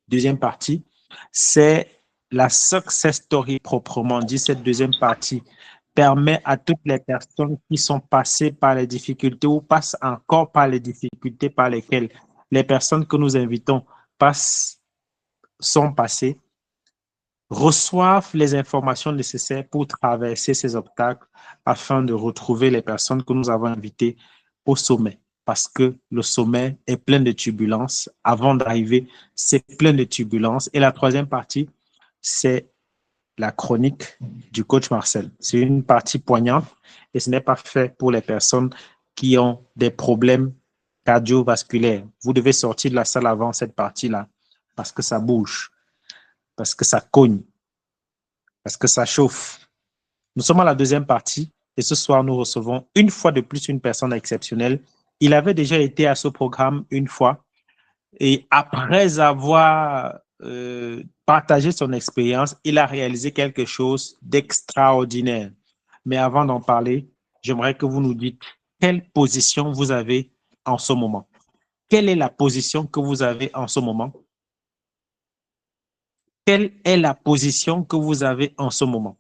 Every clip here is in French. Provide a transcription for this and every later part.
deuxième partie, c'est la success story proprement dit. Cette deuxième partie permet à toutes les personnes qui sont passées par les difficultés ou passent encore par les difficultés par lesquelles les personnes que nous invitons sont passées, reçoivent les informations nécessaires pour traverser ces obstacles afin de retrouver les personnes que nous avons invitées au sommet. Parce que le sommet est plein de turbulences. Avant d'arriver, c'est plein de turbulences. Et la troisième partie, c'est la chronique du coach Marcel. C'est une partie poignante et ce n'est pas fait pour les personnes qui ont des problèmes cardiovasculaires. Vous devez sortir de la salle avant cette partie-là parce que ça bouge, parce que ça cogne, parce que ça chauffe. Nous sommes à la deuxième partie et ce soir, nous recevons une fois de plus une personne exceptionnelle. Il avait déjà été à ce programme une fois et après avoir partagé son expérience, il a réalisé quelque chose d'extraordinaire. Mais avant d'en parler, j'aimerais que vous nous dites quelle position vous avez en ce moment. Quelle est la position que vous avez en ce moment? Quelle est la position que vous avez en ce moment?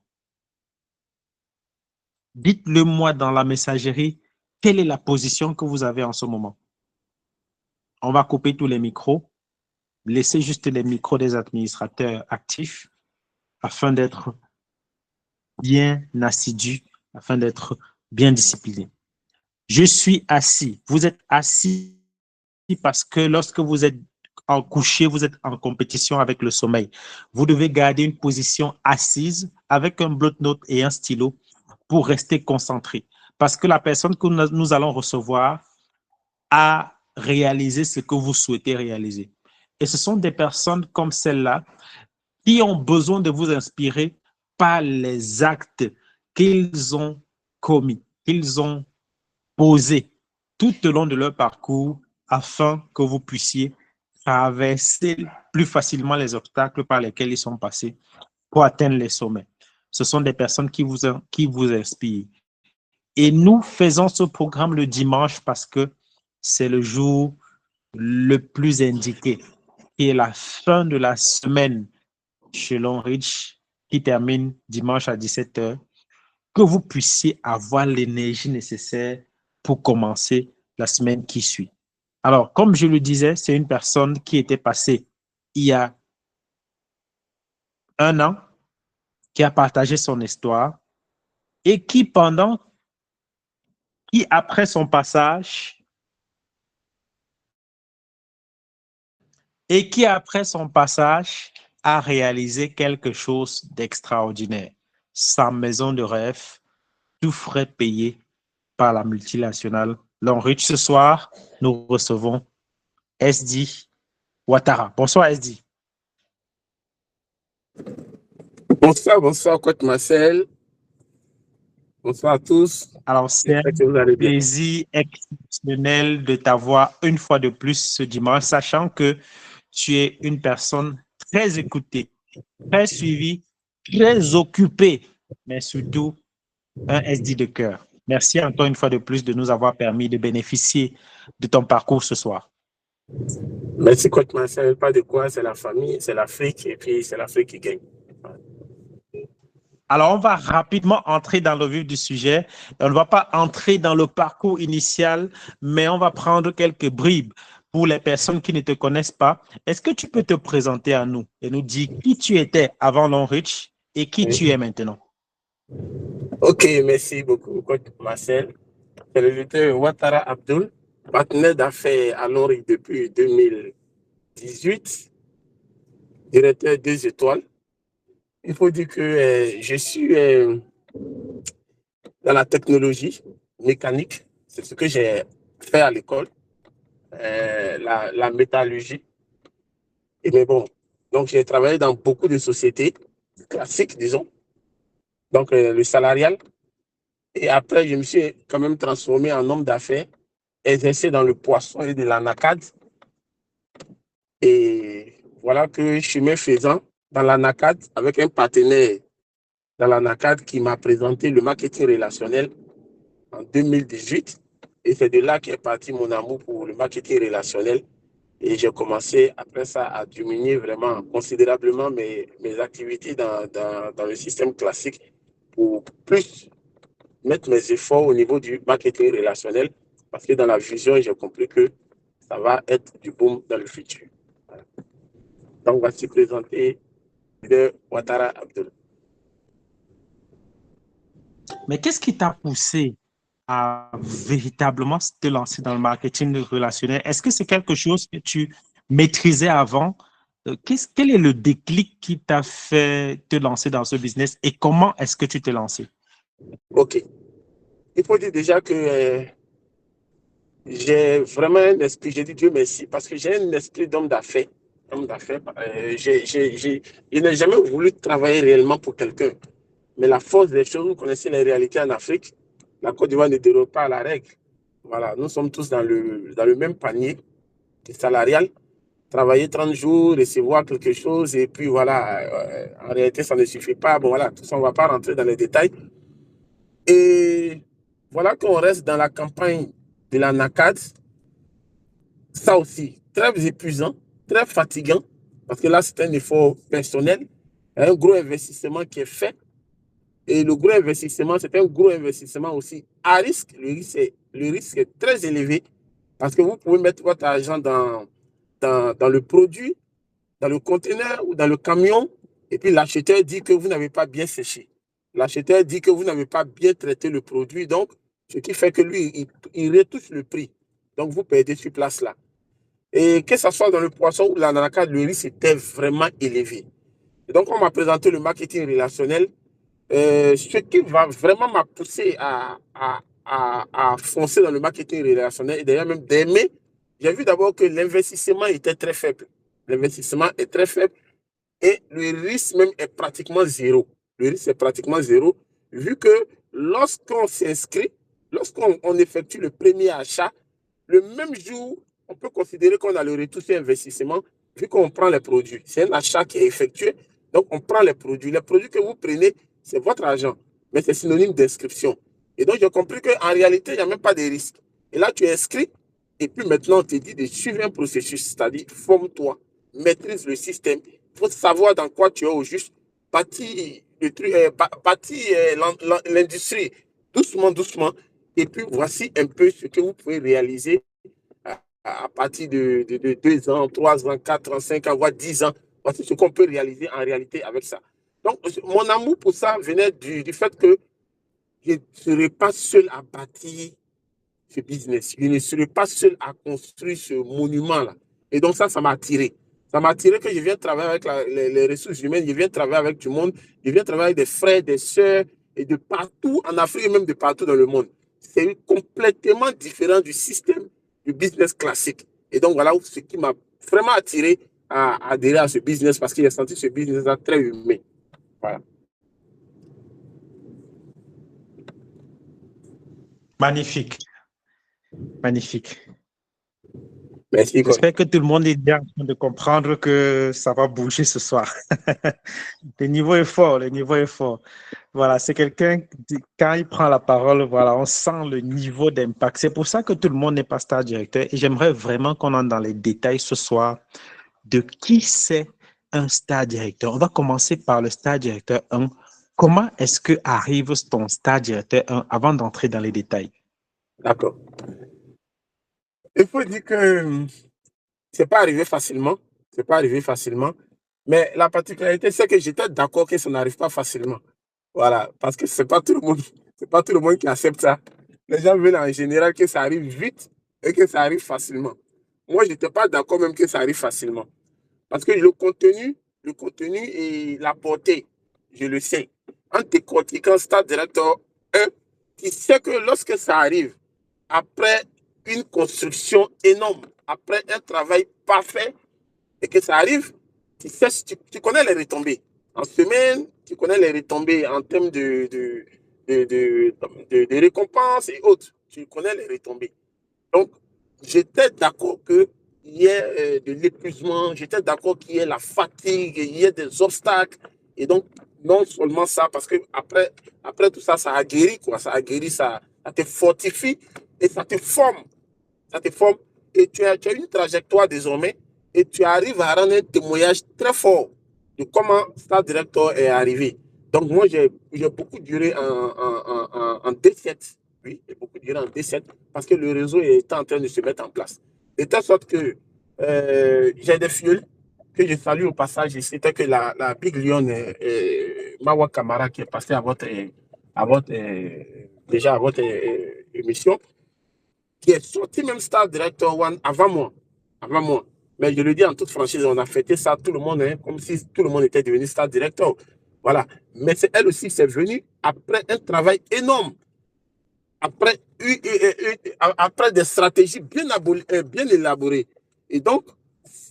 Dites-le moi dans la messagerie, quelle est la position que vous avez en ce moment? On va couper tous les micros, laisser juste les micros des administrateurs actifs afin d'être bien assidus, afin d'être bien disciplinés. Je suis assis. Vous êtes assis parce que lorsque vous êtes en couché, vous êtes en compétition avec le sommeil. Vous devez garder une position assise avec un bloc-notes et un stylo pour rester concentré. Parce que la personne que nous allons recevoir a réalisé ce que vous souhaitez réaliser. Et ce sont des personnes comme celle-là qui ont besoin de vous inspirer par les actes qu'ils ont commis, qu'ils ont posés tout au long de leur parcours afin que vous puissiez traverser plus facilement les obstacles par lesquels ils sont passés pour atteindre les sommets. Ce sont des personnes qui vous inspirent. Et nous faisons ce programme le dimanche parce que c'est le jour le plus indiqué, qui est la fin de la semaine chez Longreach, qui termine dimanche à 17h, que vous puissiez avoir l'énergie nécessaire pour commencer la semaine qui suit. Alors, comme je le disais, c'est une personne qui était passée il y a un an, qui a partagé son histoire et qui après son passage, a réalisé quelque chose d'extraordinaire. Sa maison de rêve, tout frais payé par la multinationale Longreach. Ce soir, nous recevons SD Ouattara. Bonsoir SD. Bonsoir, coach Marcel. Bonsoir à tous. Alors, c'est un plaisir exceptionnel de t'avoir une fois de plus ce dimanche, sachant que tu es une personne très écoutée, très suivie, très occupée, mais surtout un SD de cœur. Merci encore une fois de plus de nous avoir permis de bénéficier de ton parcours ce soir. Merci, coach Marcel. Pas de quoi, c'est la famille, c'est l'Afrique, et puis c'est l'Afrique qui gagne. Alors, on va rapidement entrer dans le vif du sujet. On ne va pas entrer dans le parcours initial, mais on va prendre quelques bribes pour les personnes qui ne te connaissent pas. Est-ce que tu peux te présenter à nous et nous dire qui tu étais avant Longreach et qui tu es maintenant? Ok, merci beaucoup, coach Marcel. C'est le lutteur Ouattara Abdul, partenaire d'affaires à Longreach depuis 2018, directeur 2 étoiles. Il faut dire que je suis dans la technologie mécanique. C'est ce que j'ai fait à l'école, la métallurgie. Mais bon, donc j'ai travaillé dans beaucoup de sociétés classiques, disons, donc le salarial. Et après, je me suis quand même transformé en homme d'affaires, exercé dans le poisson et de l'anacade. Et voilà que chemin faisant, dans l'anacade, avec un partenaire dans l'anacade qui m'a présenté le marketing relationnel en 2018. Et c'est de là qu'est parti mon amour pour le marketing relationnel. Et j'ai commencé après ça à diminuer vraiment considérablement mes activités dans le système classique pour plus mettre mes efforts au niveau du marketing relationnel parce que dans la vision, j'ai compris que ça va être du boom dans le futur. Voilà. Donc, voici présenté de Ouattara Abdul. Mais qu'est-ce qui t'a poussé à véritablement te lancer dans le marketing relationnel? Est-ce que c'est quelque chose que tu maîtrisais avant? Quel est le déclic qui t'a fait te lancer dans ce business et comment est-ce que tu t'es lancé? OK. Il faut dire déjà que j'ai vraiment un esprit, j'ai dit Dieu merci, parce que j'ai un esprit d'homme d'affaires. Je n'ai jamais voulu travailler réellement pour quelqu'un. Mais la force des choses, vous connaissez les réalités en Afrique. La Côte d'Ivoire ne déroge pas à la règle. Voilà, nous sommes tous dans le même panier salarial. Travailler 30 jours, recevoir quelque chose, et puis voilà, en réalité, ça ne suffit pas. Bon, voilà, tout ça, on ne va pas rentrer dans les détails. Et voilà qu'on reste dans la campagne de la NACAD. Ça aussi, très épuisant, très fatigant, parce que là, c'est un effort personnel, un gros investissement qui est fait. Et le gros investissement, c'est un gros investissement aussi à risque. Le risque est très élevé parce que vous pouvez mettre votre argent dans le produit, dans le conteneur ou dans le camion, et puis l'acheteur dit que vous n'avez pas bien séché. L'acheteur dit que vous n'avez pas bien traité le produit, donc ce qui fait que lui, il retouche le prix. Donc vous perdez sur place là. Et que ce soit dans le poisson ou dans la carte, le risque était vraiment élevé. Et donc on m'a présenté le marketing relationnel, ce qui va vraiment m'a poussé à foncer dans le marketing relationnel et d'ailleurs même d'aimer. J'ai vu d'abord que l'investissement était très faible. L'investissement est très faible et le risque même est pratiquement zéro. Le risque est pratiquement zéro vu que lorsqu'on s'inscrit, lorsqu'on effectue le premier achat, le même jour, on peut considérer qu'on a le retour sur investissement vu qu'on prend les produits. C'est un achat qui est effectué, donc on prend les produits. Les produits que vous prenez, c'est votre argent, mais c'est synonyme d'inscription. Et donc, j'ai compris qu'en réalité, il n'y a même pas de risque. Et là, tu inscris, et puis maintenant, on te dit de suivre un processus, c'est-à-dire forme-toi, maîtrise le système, il faut savoir dans quoi tu es au juste, bâtis l'industrie doucement, doucement, et puis voici un peu ce que vous pouvez réaliser à partir de 2 ans, 3 ans, 4 ans, 5 ans, voire 10 ans. Voici ce qu'on peut réaliser en réalité avec ça. Donc, mon amour pour ça venait du fait que je ne serai pas seul à bâtir ce business. Je ne serai pas seul à construire ce monument-là. Et donc, ça m'a attiré. Ça m'a attiré que je viens travailler avec les ressources humaines, je viens travailler avec du monde, je viens travailler avec des frères, des sœurs, et de partout en Afrique et même de partout dans le monde. C'est complètement différent du système du business classique. Et donc, voilà ce qui m'a vraiment attiré à adhérer à ce business parce que j'ai senti ce business-là très humain. Voilà. Magnifique, magnifique. Merci. J'espère que tout le monde est bien en train de comprendre que ça va bouger ce soir. Le niveau est fort, le niveau est fort. Voilà, c'est quelqu'un, quand il prend la parole, voilà, on sent le niveau d'impact. C'est pour ça que tout le monde n'est pas star directeur. Et j'aimerais vraiment qu'on entre dans les détails ce soir de qui c'est un star directeur. On va commencer par le star directeur 1. Comment est-ce que arrive ton star directeur 1 avant d'entrer dans les détails? D'accord. Il faut dire que c'est pas arrivé facilement. C'est pas arrivé facilement. Mais la particularité, c'est que j'étais d'accord que ça n'arrive pas facilement. Voilà. Parce que c'est pas tout le monde, c'est pas tout le monde qui accepte ça. Les gens veulent en général que ça arrive vite et que ça arrive facilement. Moi, je n'étais pas d'accord même que ça arrive facilement. Parce que le contenu et la portée, je le sais. En décortiquant Stade Director 1, tu sais que lorsque ça arrive, après une construction énorme, après un travail parfait, et que ça arrive, tu sais, tu connais les retombées. En semaine, tu connais les retombées en termes de récompenses et autres. Tu connais les retombées. Donc, j'étais d'accord qu'il y ait de l'épuisement, j'étais d'accord qu'il y ait la fatigue, il y ait des obstacles. Et donc, non seulement ça, parce que après tout ça, ça a guéri, quoi. Ça a guéri, ça te fortifie et ça te forme. Ça te forme. et tu as une trajectoire désormais et tu arrives à rendre un témoignage très fort de comment Star Director est arrivé. Donc, moi, j'ai beaucoup duré en D7. Oui, j'ai beaucoup duré en D7 parce que le réseau est en train de se mettre en place. De telle sorte que j'ai des filles que je salue au passage. C'était que la Big Lion, Mawa Kamara, qui est passé déjà à votre émission, qui est sorti même Star Director One avant moi. Avant moi. Mais je le dis en toute franchise, on a fêté ça, tout le monde, hein, comme si tout le monde était devenu Star Director. Voilà. Mais elle aussi, c'est venu après un travail énorme. Après des stratégies bien élaborées. Et donc,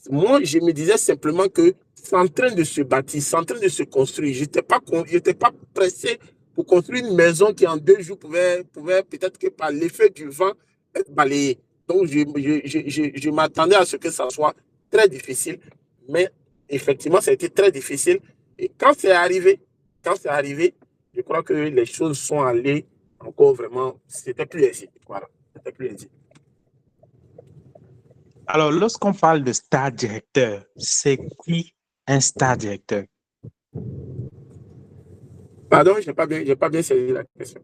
moi, je me disais simplement que c'est en train de se bâtir, c'est en train de se construire. Je n'étais pas pressé pour construire une maison qui en 2 jours pouvait peut-être que par l'effet du vent être balayée. Donc, je m'attendais à ce que ça soit très difficile. Mais effectivement, ça a été très difficile. Et quand c'est arrivé, je crois que les choses sont allées encore vraiment, c'était plus aisé. Voilà, c'était plus aisé. Alors, lorsqu'on parle de star directeur, c'est qui un star directeur? Pardon, je n'ai pas bien saisi la question.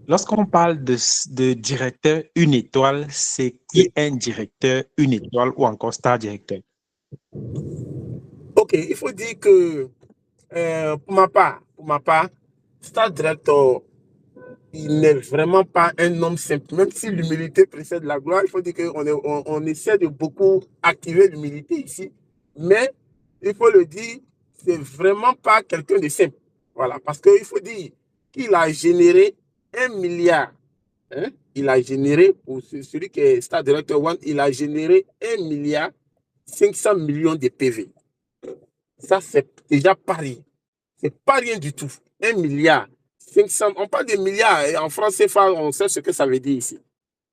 Lorsqu'on parle de directeur une étoile, c'est qui un directeur une étoile ou encore star directeur? Ok, il faut dire que pour ma part, star director, il n'est vraiment pas un homme simple. Même si l'humilité précède la gloire, il faut dire qu'on essaie de beaucoup activer l'humilité ici. Mais il faut le dire, c'est vraiment pas quelqu'un de simple. Voilà, parce qu'il faut dire qu'il a généré 1 milliard. Hein? Il a généré, pour celui qui est Star Director One, il a généré 1 milliard 500 millions de PV. Ça, c'est déjà pas rien. C'est pas rien du tout. 1 milliard 500, on parle de milliards, et en francs CFA, on sait ce que ça veut dire ici.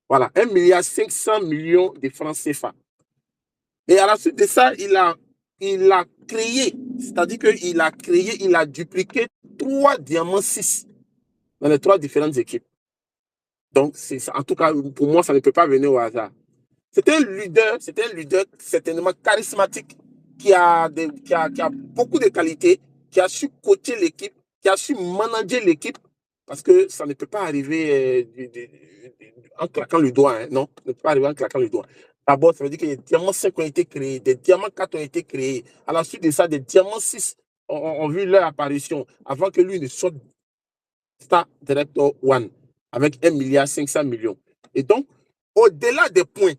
Voilà, 1 milliard 500 millions de francs CFA. Et à la suite de ça, il a créé, c'est-à-dire qu'il a créé, il a dupliqué 3 diamants 6 dans les 3 différentes équipes. Donc, en tout cas, pour moi, ça ne peut pas venir au hasard. C'est un leader certainement charismatique qui a beaucoup de qualités, qui a su coacher l'équipe, qui a su manager l'équipe, parce que ça ne peut pas arriver en claquant le doigt. Hein, non, ça ne peut pas arriver en claquant le doigt. D'abord, ça veut dire que des diamants 5 ont été créés, des diamants 4 ont été créés. À la suite de ça, des diamants 6 ont vu leur apparition avant que lui ne sorte Star Director One avec 1 milliard 500 millions. Et donc, au-delà des points,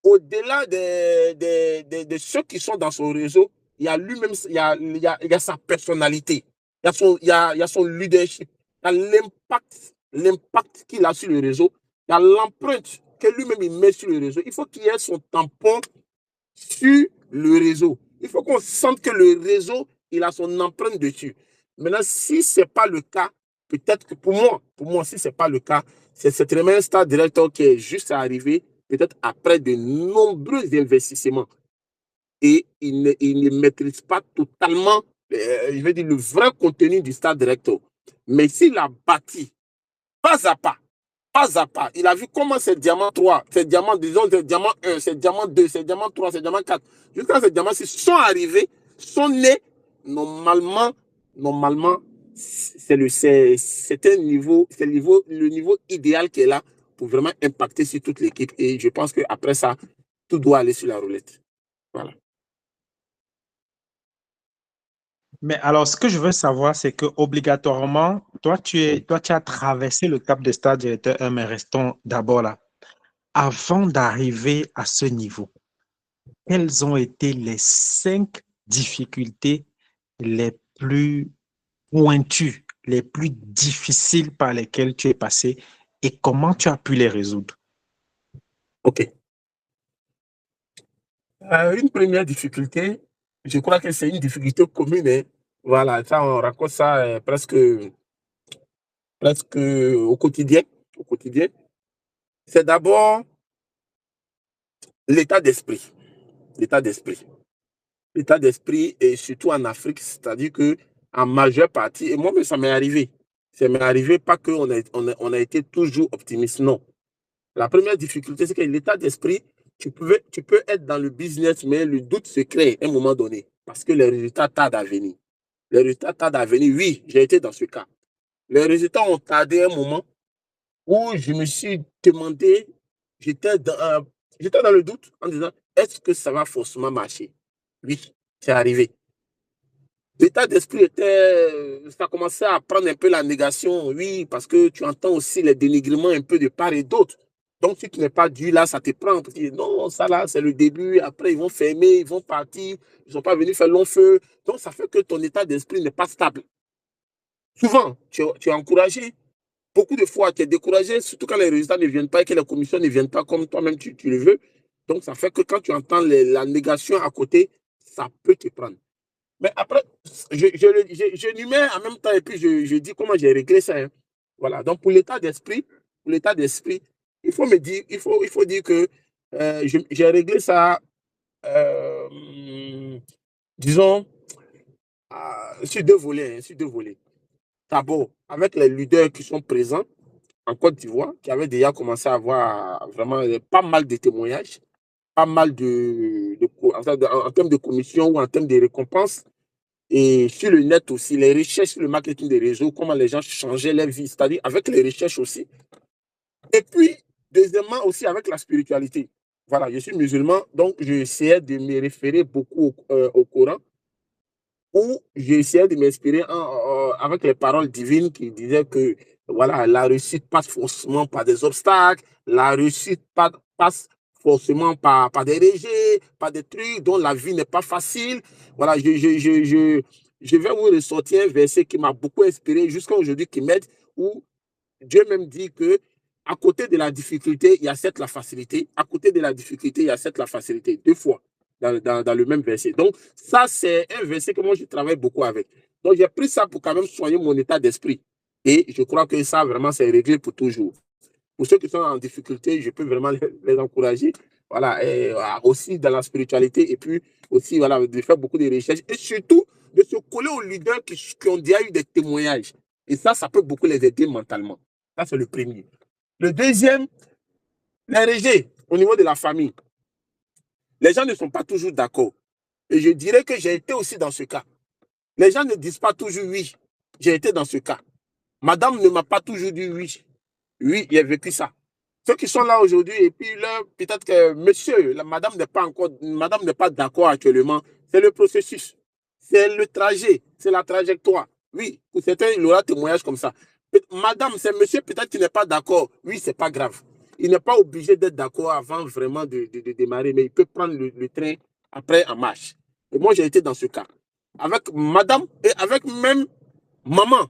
au-delà de ceux qui sont dans son réseau, il y a lui-même, il y a sa personnalité, il y a son leadership, il y a l'impact qu'il a sur le réseau, il y a l'empreinte que lui-même il met sur le réseau. Il faut qu'il y ait son tampon sur le réseau. Il faut qu'on sente que le réseau, il a son empreinte dessus. Maintenant, si ce n'est pas le cas, peut-être que pour moi, si ce n'est pas le cas, c'est certainement un Star Director qui est juste arrivé, peut-être après de nombreux investissements. Et il ne maîtrise pas totalement, je vais dire, le vrai contenu du Star Director. Mais s'il a bâti, pas à pas, il a vu comment ces diamants 3, ces diamants, disons, ces diamants 1, ces diamants 2, ces diamants 3, ces diamants 4, jusqu'à ces diamants 6 sont arrivés, sont nés, normalement, c'est un niveau, c'est le niveau idéal qui est là pour vraiment impacter sur toute l'équipe. Et je pense qu'après ça, tout doit aller sur la roulette. Voilà. Mais alors, ce que je veux savoir, c'est que obligatoirement, toi, tu as traversé le cap de Star Directeur 1, mais restons d'abord là. Avant d'arriver à ce niveau, quelles ont été les 5 difficultés les plus pointues, les plus difficiles par lesquelles tu es passé et comment tu as pu les résoudre? OK. Une première difficulté, je crois que c'est une difficulté commune. Hein. Voilà, ça, on raconte ça presque au quotidien. C'est d'abord l'état d'esprit. L'état d'esprit. L'état d'esprit, et surtout en Afrique, c'est-à-dire qu'en majeure partie, et moi-même, ça m'est arrivé. Ça m'est arrivé pas qu'on a été toujours optimiste, non. La première difficulté, c'est que l'état d'esprit, tu peux être dans le business, mais le doute se crée à un moment donné parce que les résultats tardent à venir. Les résultats tardent à venir. Oui, j'ai été dans ce cas. Les résultats ont tardé un moment où je me suis demandé, j'étais dans le doute en disant, est-ce que ça va forcément marcher? Oui, c'est arrivé. L'état d'esprit ça commençait à prendre un peu la négation, oui, parce que tu entends aussi les dénigrements un peu de part et d'autre. Donc, si tu n'es pas dû là, ça te prend. Non, ça là, c'est le début. Après, ils vont fermer, ils vont partir. Ils ne sont pas venus faire long feu. Donc, ça fait que ton état d'esprit n'est pas stable. Souvent, tu es encouragé. Beaucoup de fois, tu es découragé, surtout quand les résultats ne viennent pas et que les commissions ne viennent pas comme toi-même tu le veux. Donc, ça fait que quand tu entends la négation à côté, ça peut te prendre. Mais après, je numère en même temps et puis je dis comment j'ai réglé ça. Hein. Voilà. Donc, pour l'état d'esprit, il faut me dire, il faut dire que j'ai réglé ça, disons, sur deux volets. Hein, sur deux volets. D'abord, avec les leaders qui sont présents en Côte d'Ivoire, qui avaient déjà commencé à avoir vraiment pas mal de témoignages, pas mal en termes de commission ou en termes de récompenses. Et sur le net aussi, les recherches sur le marketing des réseaux, comment les gens changeaient leur vie, c'est-à-dire avec les recherches aussi. Et puis, deuxièmement, aussi avec la spiritualité. Voilà, je suis musulman, donc j'essayais de me référer beaucoup au Coran, où j'essayais de m'inspirer avec les paroles divines qui disaient que voilà, la réussite passe forcément par des obstacles, la réussite passe forcément par des rejets, par des trucs dont la vie n'est pas facile. Voilà, je vais vous ressortir un verset qui m'a beaucoup inspiré jusqu'à aujourd'hui, qui m'aide, où Dieu même dit que à côté de la difficulté, il y a certes la facilité. À côté de la difficulté, il y a certes la facilité. Deux fois dans le même verset. Donc, ça, c'est un verset que moi, je travaille beaucoup avec. Donc, j'ai pris ça pour quand même soigner mon état d'esprit. Et je crois que ça, vraiment, c'est réglé pour toujours. Pour ceux qui sont en difficulté, je peux vraiment les encourager. Voilà, et aussi dans la spiritualité. Et puis, aussi, voilà, de faire beaucoup de recherches. Et surtout, de se coller aux leaders qui ont déjà eu des témoignages. Et ça peut beaucoup les aider mentalement. Ça, c'est le premier. Le deuxième, les rejets au niveau de la famille. Les gens ne sont pas toujours d'accord. Et je dirais que j'ai été aussi dans ce cas. Les gens ne disent pas toujours oui. J'ai été dans ce cas. Madame ne m'a pas toujours dit oui. Oui, j'ai vécu ça. Ceux qui sont là aujourd'hui, et puis là, peut-être que monsieur, madame n'est pas d'accord actuellement. C'est le processus. C'est le trajet. C'est la trajectoire. Oui, pour certains, il y aura témoignage comme ça. Madame, c'est monsieur peut-être qui n'est pas d'accord. Oui, c'est pas grave. Il n'est pas obligé d'être d'accord avant vraiment de démarrer, mais il peut prendre le train après en marche. Et moi, j'ai été dans ce cas. Avec madame et avec même maman.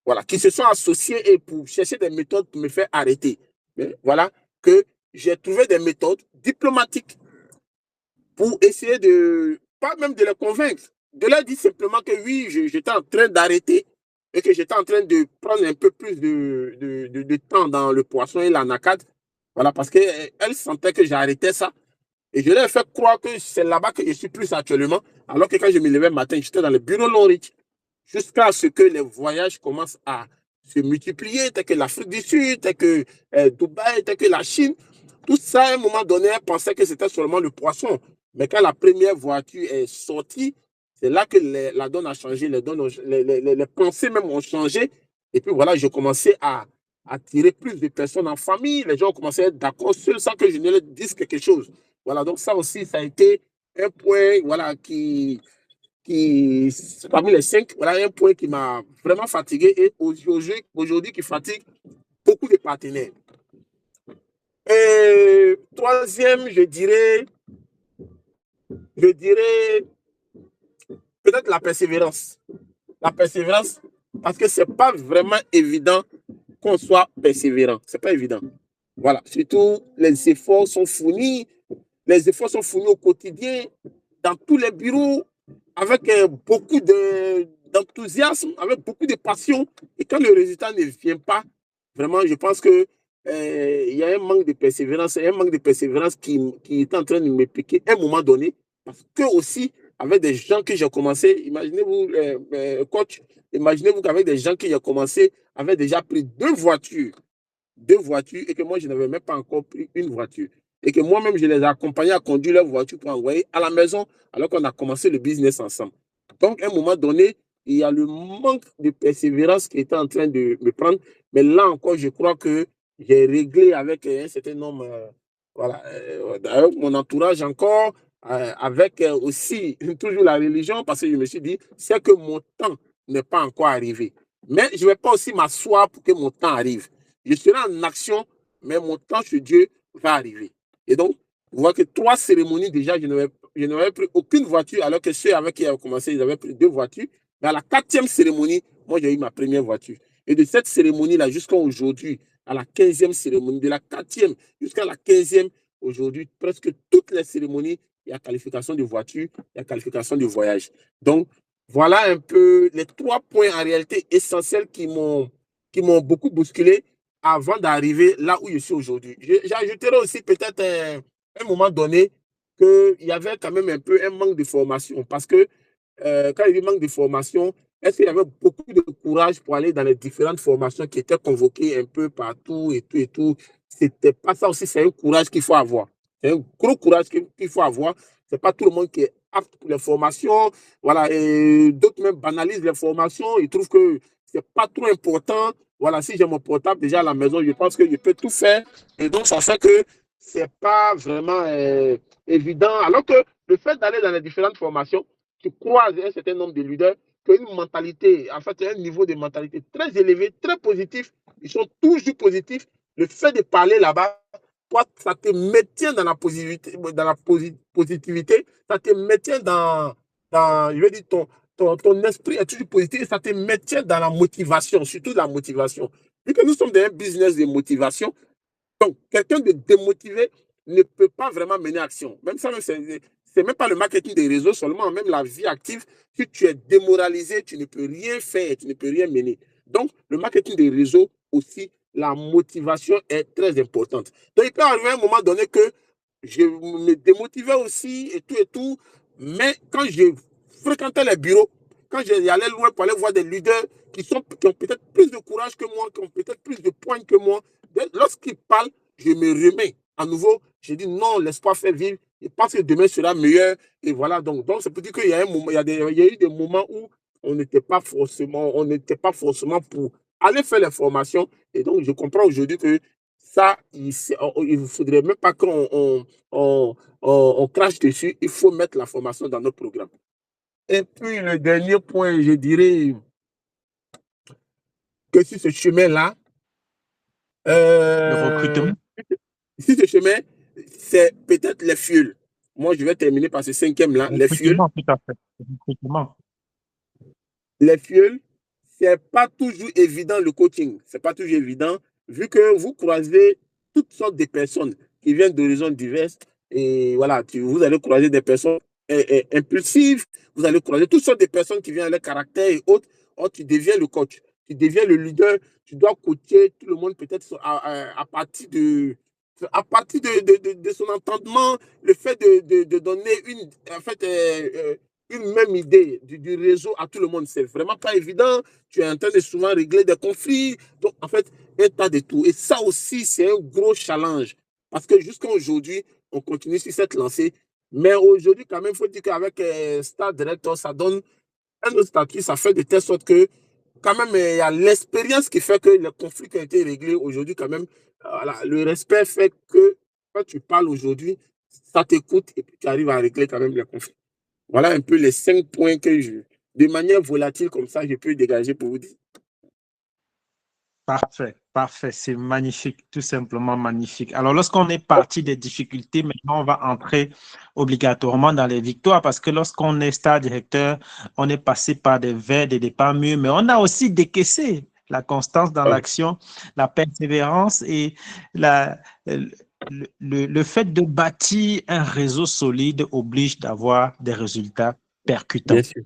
Voilà, qui se sont associés et pour chercher des méthodes pour me faire arrêter. Mais voilà, que j'ai trouvé des méthodes diplomatiques pour essayer pas même de les convaincre, de leur dire simplement que oui, j'étais en train d'arrêter et que j'étais en train de prendre un peu plus de temps dans le poisson et l'anacade. Voilà, parce qu'elles sentaient que j'arrêtais ça. Et je leur ai fait croire que c'est là-bas que je suis plus actuellement, alors que quand je me levais le matin, j'étais dans le bureau Longreach, jusqu'à ce que les voyages commencent à se multiplier, tel que l'Afrique du Sud, tel que Dubaï, tel que la Chine. Tout ça, à un moment donné, on pensait que c'était seulement le poisson. Mais quand la première voiture est sortie, c'est là que la donne a changé, les pensées même ont changé. Et puis voilà, j'ai commencé à attirer plus de personnes en famille. Les gens ont commencé à être d'accord sans que je ne leur dise quelque chose. Voilà, donc ça aussi, ça a été un point voilà, parmi les 5, voilà un point qui m'a vraiment fatigué et aujourd'hui qui fatigue beaucoup de partenaires. Et troisième, je dirais peut-être la persévérance. La persévérance, parce que ce n'est pas vraiment évident qu'on soit persévérant. Ce n'est pas évident. Voilà, surtout les efforts sont fournis. Les efforts sont fournis au quotidien, dans tous les bureaux, avec beaucoup d'enthousiasme, avec beaucoup de passion. Et quand le résultat ne vient pas, vraiment, je pense que il y a un manque de persévérance, qui est en train de me piquer à un moment donné. Parce que aussi, avec des gens que j'ai commencé, imaginez-vous, coach, imaginez-vous qu'avec des gens qui ont commencé, avaient déjà pris 2 voitures. 2 voitures et que moi, je n'avais même pas encore pris une voiture. Et que moi-même, je les ai accompagnés à conduire leur voiture pour envoyer à la maison alors qu'on a commencé le business ensemble. Donc, à un moment donné, il y a le manque de persévérance qui était en train de me prendre. Mais là encore, je crois que j'ai réglé avec un certain nombre, voilà, avec mon entourage encore, avec aussi toujours la religion, parce que je me suis dit, c'est que mon temps n'est pas encore arrivé. Mais je ne vais pas aussi m'asseoir pour que mon temps arrive. Je serai en action, mais mon temps chez Dieu va arriver. Et donc, vous voyez que 3 cérémonies déjà, je n'avais pris aucune voiture, alors que ceux avec qui avaient commencé, ils avaient pris 2 voitures. Mais à la 4e cérémonie, moi, j'ai eu ma première voiture. Et de cette cérémonie-là jusqu'à aujourd'hui, à la 15e cérémonie, de la 4e jusqu'à la 15e, aujourd'hui, presque toutes les cérémonies, il y a qualification de voiture, il y a qualification de voyage. Donc, voilà un peu les 3 points en réalité essentiels qui m'ont beaucoup bousculé avant d'arriver là où je suis aujourd'hui. J'ajouterai aussi peut-être un moment donné qu'il y avait quand même un peu un manque de formation parce que quand il y a eu manque de formation, est-ce qu'il y avait beaucoup de courage pour aller dans les différentes formations qui étaient convoquées un peu partout et tout et tout? C'était pas ça aussi, c'est un courage qu'il faut avoir. C'est un gros courage qu'il faut avoir. C'est pas tout le monde qui est apte pour les formations. Voilà, et d'autres même banalisent les formations. Ils trouvent que c'est pas trop important. Voilà, si j'ai mon portable déjà à la maison, je pense que je peux tout faire. Et donc, ça fait que c'est pas vraiment évident. Alors que le fait d'aller dans les différentes formations, tu croises un certain nombre de leaders qui ont une mentalité, en fait, un niveau de mentalité très élevé, très positif. Ils sont toujours positifs. Le fait de parler là-bas, toi, ça te maintient dans la positivité, ça te maintient je veux dire, ton esprit est toujours positif et ça te maintient dans la motivation, surtout la motivation. Vu que nous sommes dans un business de motivation, donc quelqu'un de démotivé ne peut pas vraiment mener action. Même ça, c'est même pas le marketing des réseaux seulement, même la vie active. Si tu es démoralisé, tu ne peux rien faire, tu ne peux rien mener. Donc, le marketing des réseaux aussi, la motivation est très importante. Donc, il peut arriver à un moment donné que je me démotivais aussi et tout. Mais quand je fréquentais les bureaux, quand j'allais loin pour aller voir des leaders qui ont peut-être plus de courage que moi, qui ont peut-être plus de points que moi, lorsqu'ils parlent, je me remets à nouveau. Je dis non, laisse-moi faire vivre. Je pense que demain sera meilleur. Et voilà, donc c'est pour dire qu'il y a un moment, il y a eu des moments où on n'était pas forcément pour aller faire les formations. Et donc, je comprends aujourd'hui que ça, il ne faudrait même pas qu'on crache dessus. Il faut mettre la formation dans notre programme. Et puis, le dernier point, je dirais que sur ce chemin-là, Le recrutement. si ce chemin, c'est peut-être les fuels. Moi, je vais terminer par ce 5e-là, Le les fuels. recrutement, tout à fait. Le recrutement. Les fuels, c'est pas toujours évident le coaching. C'est pas toujours évident, vu que vous croisez toutes sortes de personnes qui viennent d'horizons divers. Et voilà, vous allez croiser des personnes impulsives, vous allez croiser toutes sortes de personnes qui viennent à leur caractère et autres. Or, tu deviens le coach, tu deviens le leader, tu dois coacher tout le monde peut-être à partir de son entendement, le fait de donner une même idée du réseau à tout le monde. C'est vraiment pas évident. Tu es en train de souvent régler des conflits. Donc, en fait, un tas de tout. Et ça aussi, c'est un gros challenge. Parce que jusqu'à aujourd'hui, on continue sur cette lancée. Mais aujourd'hui, quand même, il faut dire qu'avec Star Director, ça donne un autre statut. Ça fait de telle sorte que, quand même, il y a l'expérience qui fait que les conflits qui ont été réglés aujourd'hui, quand même, voilà, le respect fait que quand tu parles aujourd'hui, ça t'écoute et puis tu arrives à régler quand même les conflits. Voilà un peu les 5 points de manière volatile comme ça, je peux dégager pour vous dire. Parfait, parfait. C'est magnifique, tout simplement magnifique. Alors, lorsqu'on est parti des difficultés, maintenant, on va entrer obligatoirement dans les victoires parce que lorsqu'on est star directeur, on est passé par des vers, des départs mûrs, mais on a aussi décaissé la constance dans Ouais. l'action, la persévérance et le fait de bâtir un réseau solide oblige d'avoir des résultats percutants. Bien sûr,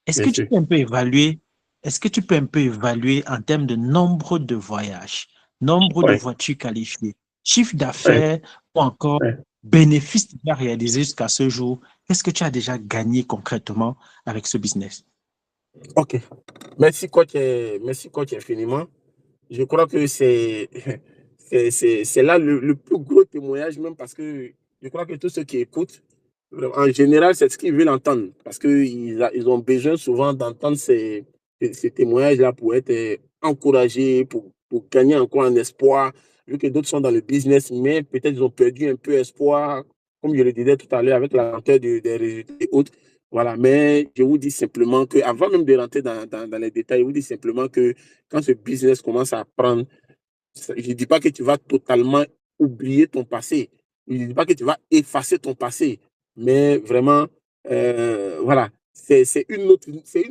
Est-ce bien que tu sûr. peux un peu évaluer, est-ce que tu peux un peu évaluer en termes de nombre de voyages, nombre de Ouais, voitures qualifiées, chiffre ouais, d'affaires ou encore ouais. bénéfices déjà réalisés jusqu'à ce jour? Qu'est-ce que tu as déjà gagné concrètement avec ce business? OK. Merci, coach infiniment. Je crois que C'est là le plus gros témoignage, même parce que je crois que tous ceux qui écoutent, en général, c'est ce qu'ils veulent entendre. Parce qu'ils ont besoin souvent d'entendre ces témoignages-là pour être encouragés, pour gagner encore en espoir, vu que d'autres sont dans le business, mais peut-être ils ont perdu un peu espoir, comme je le disais tout à l'heure, avec la lenteur des résultats et autres. Voilà, mais je vous dis simplement que, avant même de rentrer dans les détails, je vous dis simplement que quand ce business commence à prendre, je ne dis pas que tu vas totalement oublier ton passé. Je ne dis pas que tu vas effacer ton passé. Mais vraiment, voilà, c'est une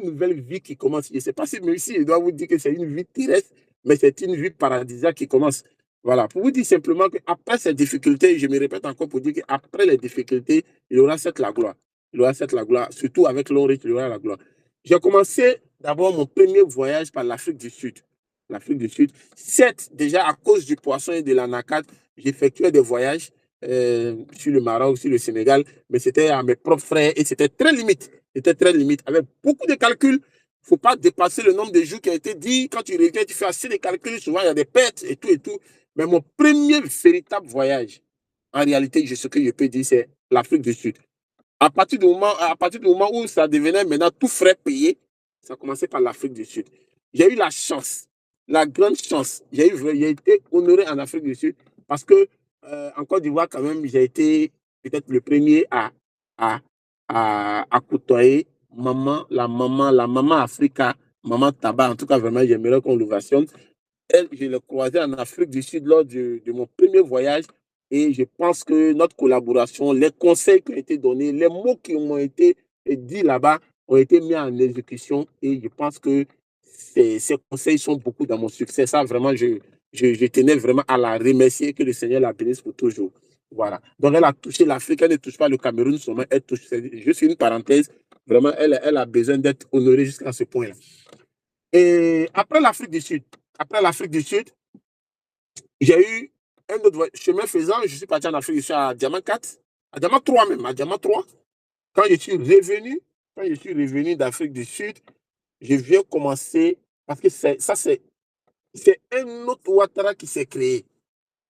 nouvelle vie qui commence. Je ne sais pas si je dois vous dire que c'est une vie terrestre, mais c'est une vie paradisiaque qui commence. Voilà, pour vous dire simplement qu'après ces difficultés, je me répète encore pour dire qu'après les difficultés, il y aura cette la gloire. Il y aura cette la gloire, surtout avec l'or, il y aura la gloire. J'ai commencé d'abord mon premier voyage par l'Afrique du Sud. L'Afrique du Sud. Certes, déjà à cause du poisson et de l'anacarde, j'effectuais des voyages sur le Maroc, sur le Sénégal, mais c'était à mes propres frais et c'était très limite. C'était très limite. Avec beaucoup de calculs, il ne faut pas dépasser le nombre de jours qui a été dit. Quand tu reviens, tu fais assez de calculs, souvent il y a des pertes et tout et tout. Mais mon premier véritable voyage, en réalité, ce que je peux dire, c'est l'Afrique du Sud. À partir du moment où ça devenait maintenant tout frais payé, ça commençait par l'Afrique du Sud. J'ai eu la chance, la grande chance. J'ai été honoré en Afrique du Sud parce que en Côte d'Ivoire, quand même, j'ai été peut-être le premier à, à côtoyer la maman Africa, maman Tabac. En tout cas, vraiment, j'aimerais qu'on l'ovationne. Elle, je l'ai croisée en Afrique du Sud lors de mon premier voyage. Et je pense que notre collaboration, les conseils qui ont été donnés, les mots qui ont été dits là-bas ont été mis en exécution. Et je pense que ces conseils sont beaucoup dans mon succès. Ça, vraiment, je tenais vraiment à la remercier, que le Seigneur la bénisse pour toujours. Voilà. Donc, elle a touché l'Afrique, elle ne touche pas le Cameroun seulement, elle touche. C'est juste une parenthèse. Vraiment, elle a besoin d'être honorée jusqu'à ce point-là. Et après l'Afrique du Sud, j'ai eu un autre chemin faisant. Je suis parti en Afrique du Sud à Diamant 4, à Diamant 3 même, à Diamant 3. Quand je suis revenu d'Afrique du Sud, je viens commencer, parce que c'est un autre Ouattara qui s'est créé.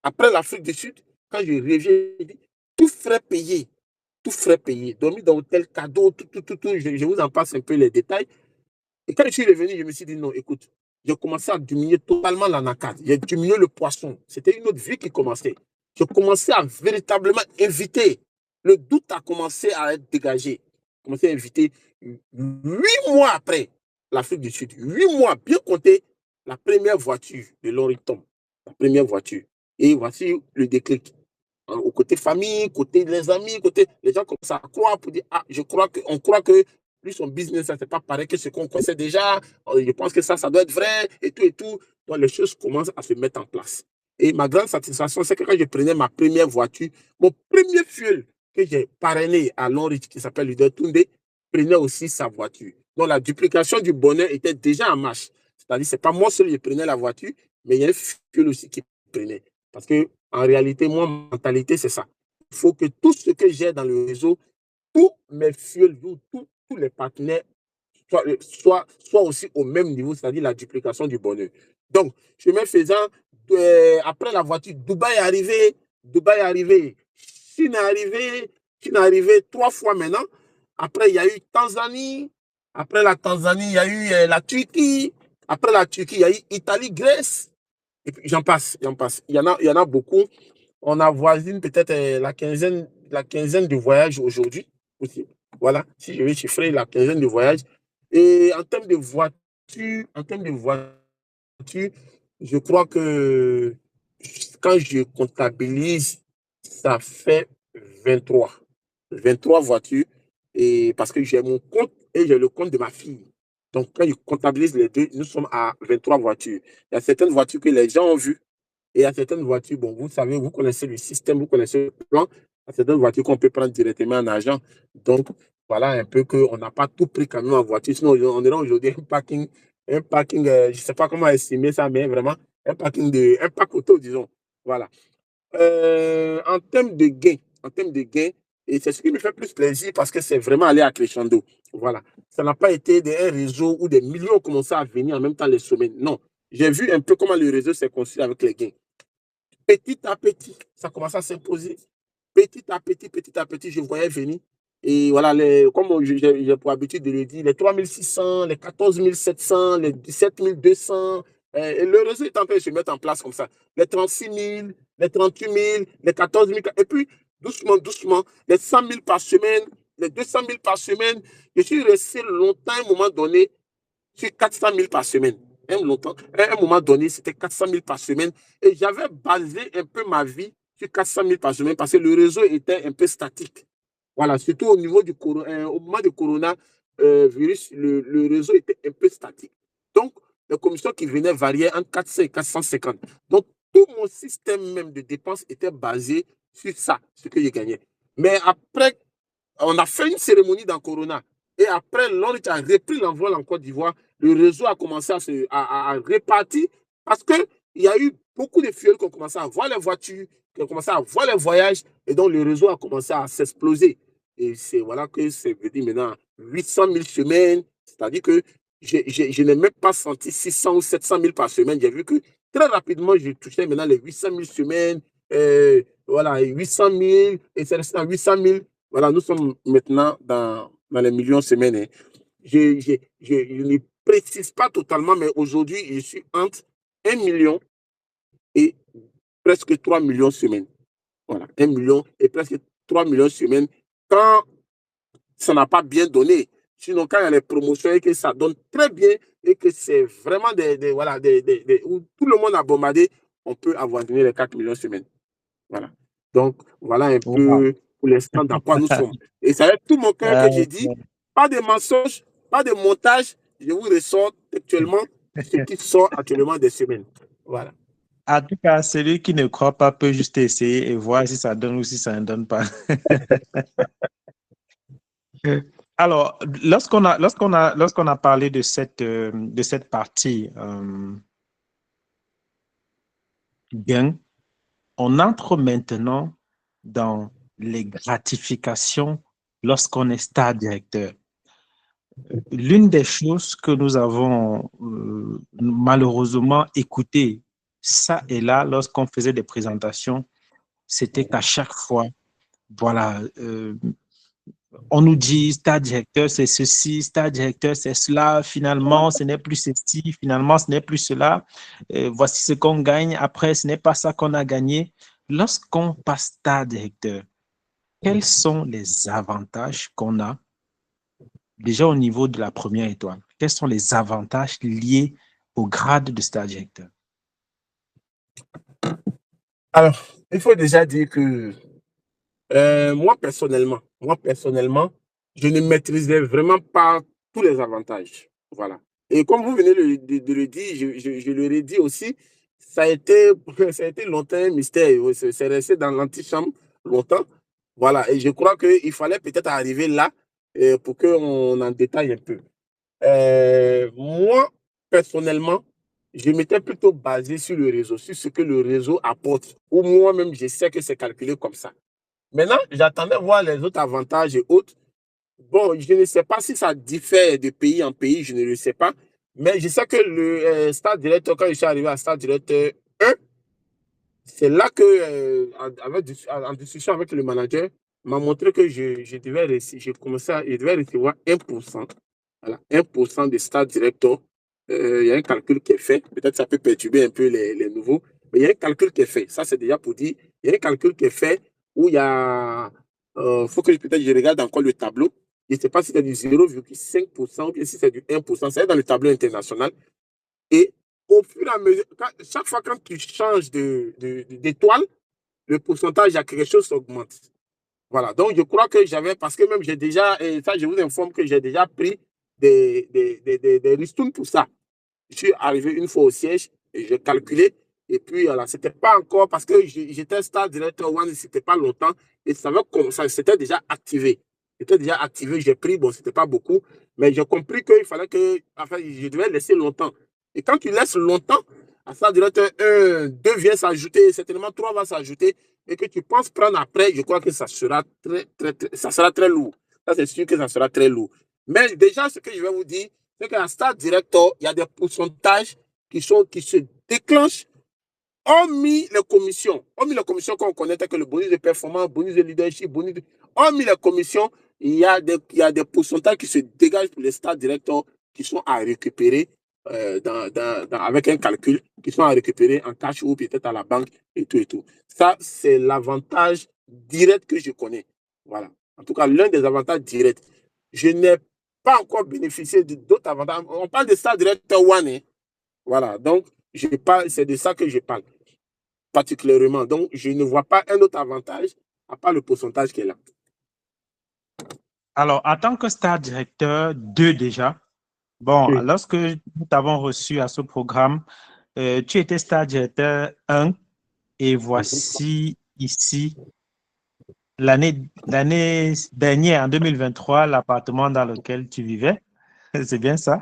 Après l'Afrique du Sud, quand je reviens, tout frais payé, dormi dans l'hôtel, cadeau, tout. Je vous en passe un peu les détails. Et quand je suis revenu, je me suis dit non, écoute, j'ai commencé à diminuer totalement l'anacarde. J'ai diminué le poisson. C'était une autre vie qui commençait. J'ai commencé à véritablement inviter. Le doute a commencé à être dégagé. J'ai commencé à inviter 8 mois après l'Afrique du Sud. 8 mois, bien compté, la première voiture de l'Oriton. La première voiture. Et voici le déclic. Au côté famille, côté les amis, côté les gens commencent à croire pour dire ah, on croit que lui, son business, ça, c'est pas pareil que ce qu'on connaissait déjà. Je pense que ça doit être vrai et tout et tout. Donc, les choses commencent à se mettre en place. Et ma grande satisfaction, c'est que quand je prenais ma première voiture, mon premier fuel que j'ai parrainé à Longreach, qui s'appelle Leader Tunde, prenait aussi sa voiture. Donc, la duplication du bonheur était déjà en marche. C'est-à-dire, c'est pas moi seul qui prenais la voiture, mais il y a un fuel aussi qui prenait. Parce que, en réalité, moi, ma mentalité, c'est ça. Il faut que tout ce que j'ai dans le réseau, tous mes fuels, tous les partenaires soient aussi au même niveau, c'est-à-dire la duplication du bonheur. Donc, chemin faisant, après la voiture, Dubaï est arrivé, Chine est arrivé 3 fois maintenant. Après, il y a eu Tanzanie. Après la Tanzanie, il y a eu la Turquie. Après la Turquie, il y a eu Italie, Grèce. Et puis, j'en passe. Il y en a beaucoup. On avoisine peut-être la quinzaine de voyages aujourd'hui aussi. Voilà, si je vais chiffrer la quinzaine de voyages. Et en termes de voiture, je crois que quand je comptabilise, ça fait 23. 23 voitures. Et parce que j'ai mon compte et j'ai le compte de ma fille. Donc, quand je comptabilise les deux, nous sommes à 23 voitures. Il y a certaines voitures que les gens ont vues. Et il y a certaines voitures, bon, vous savez, vous connaissez le système, vous connaissez le plan. Il y a certaines voitures qu'on peut prendre directement en argent. Donc, voilà un peu qu'on n'a pas tout pris quand même en voiture. Sinon, on aura aujourd'hui un parking je ne sais pas comment estimer ça, mais vraiment, un pack auto, disons. Voilà. En termes de gains, et c'est ce qui me fait plus plaisir parce que c'est vraiment aller à crescendo. Voilà. Ça n'a pas été un réseau où des millions ont commencé à venir en même temps les semaines. Non. J'ai vu un peu comment le réseau s'est construit avec les gains. petit à petit, ça commençait à s'imposer. Petit à petit, je voyais venir. Et voilà, comme j'ai pour habitude de le dire, les 3600, les 14700, les 17200, et le réseau est en train de se mettre en place comme ça. Les 36 000, les 38 000, les 14 000, et puis doucement, doucement, les 100 000 par semaine, les 200 000 par semaine. Je suis resté longtemps, à un moment donné, sur 400 000 par semaine. À un moment donné, c'était 400 000 par semaine. Et j'avais basé un peu ma vie sur 400 000 par semaine parce que le réseau était un peu statique. Voilà, surtout au niveau au moment du coronavirus, le réseau était un peu statique. Donc, les commissions qui venaient variaient entre 400 et 450. Donc, tout mon système même de dépenses était basé sur ça, ce que j'ai gagné. Mais après, on a fait une cérémonie dans Corona. Et après, l'ONU a repris l'envol en Côte d'Ivoire. Le réseau a commencé à répartir parce qu'il y a eu beaucoup de fioles qui ont commencé à voir les voitures, qui ont commencé à voir les voyages. Et donc, le réseau a commencé à s'exploser. Et c'est voilà que c'est venu maintenant 800 000 semaines. C'est-à-dire que je n'ai même pas senti 600 ou 700 000 par semaine. J'ai vu que très rapidement, je touchais maintenant les 800 000 semaines. Voilà, 800 000. Et c'est resté à 800 000. Voilà, nous sommes maintenant dans les millions de semaines. Hein. Je ne précise pas totalement, mais aujourd'hui, je suis entre 1 million et presque 3 millions de semaines. Voilà, 1 million et presque 3 millions de semaines quand ça n'a pas bien donné. Sinon, quand il y a les promotions et que ça donne très bien et que c'est vraiment voilà, où tout le monde a bombardé, on peut avoisiner les 4 millions de semaines. Voilà. Donc, voilà un Wow. peu pour l'instant dans quoi nous sommes. Et ça va être tout mon cœur que j'ai dit. Pas de mensonges, pas de montage. Je vous ressors actuellement ce qui sort actuellement des semaines. Voilà. En tout cas, celui qui ne croit pas peut juste essayer et voir si ça donne ou si ça ne donne pas. Alors, lorsqu'on a parlé de cette partie gain, on entre maintenant dans les gratifications lorsqu'on est star directeur. L'une des choses que nous avons malheureusement écoutées, ça et là, lorsqu'on faisait des présentations, c'était qu'à chaque fois, voilà, on nous dit star directeur, c'est ceci, star directeur, c'est cela. Finalement, ce n'est plus ceci. Finalement, ce n'est plus cela. Voici ce qu'on gagne. Après, ce n'est pas ça qu'on a gagné. Lorsqu'on passe star directeur, quels sont les avantages qu'on a déjà au niveau de la première étoile? Quels sont les avantages liés au grade de star directeur? Alors, il faut déjà dire que moi, personnellement, je ne maîtrisais vraiment pas tous les avantages. Voilà. Et comme vous venez de le dire, je le redis aussi, ça a été, ça a été longtemps un mystère. C'est resté dans l'antichambre longtemps. Voilà. Et je crois qu'il fallait peut-être arriver là pour qu'on en détaille un peu. Moi, personnellement, je m'étais plutôt basé sur le réseau, sur ce que le réseau apporte. Ou moi-même, je sais que c'est calculé comme ça. Maintenant, j'attendais voir les autres avantages et autres. Bon, je ne sais pas si ça diffère de pays en pays, je ne le sais pas. Mais je sais que le Stade Directeur, quand je suis arrivé à Stade Directeur 1, c'est là que, en discussion avec le manager, m'a montré que je devais, je devais recevoir 1%. Voilà, 1% des Stade Directeur. Il y a un calcul qui est fait. Peut-être ça peut perturber un peu les nouveaux. Mais il y a un calcul qui est fait. Ça, c'est déjà pour dire. Il y a un calcul qui est fait où il y a. Faut que peut-être je regarde encore le tableau. Je ne sais pas si c'est du 0,5% ou bien si c'est du 1%. C'est dans le tableau international. Et au fur et à mesure, chaque fois quand tu changes d'étoile, le pourcentage à quelque chose augmente. Voilà. Donc, je crois que j'avais, parce que même j'ai déjà, et ça, je vous informe que j'ai déjà pris des ristournes pour ça. Je suis arrivé une fois au siège et j'ai calculé. Et puis, voilà, c'était pas encore, parce que j'étais Star Director One, c'était pas longtemps. Et ça c'était déjà activé. C'était déjà activé, j'ai pris, bon, c'était pas beaucoup. Mais j'ai compris qu'il fallait que, enfin, je devais laisser longtemps. Et quand tu laisses longtemps, à Star Director 1, 2 vient s'ajouter, certainement 3 va s'ajouter, et que tu penses prendre après, je crois que ça sera ça sera très lourd. Ça, c'est sûr que ça sera très lourd. Mais déjà, ce que je vais vous dire, c'est qu'à Stade Director, il y a des pourcentages qui se déclenchent hormis les commissions qu'on connaît, telles que le bonus de performance, bonus de leadership, hormis les commissions, il y a des pourcentages qui se dégagent pour les stars directeurs qui sont à récupérer avec un calcul, qui sont à récupérer en cash ou peut-être à la banque et tout et tout. Ça, c'est l'avantage direct que je connais. Voilà. En tout cas, l'un des avantages directs. Je n'ai pas encore bénéficié d'autres avantages. On parle de stars directeur one, hein. Voilà. Donc, c'est de ça que je parle particulièrement. Donc, je ne vois pas un autre avantage à part le pourcentage qui est là. Alors, en tant que star directeur 2 déjà, bon, Oui. lorsque nous t'avons reçu à ce programme, tu étais star directeur 1 et voici ici l'année dernière, en 2023, l'appartement dans lequel tu vivais. C'est bien ça?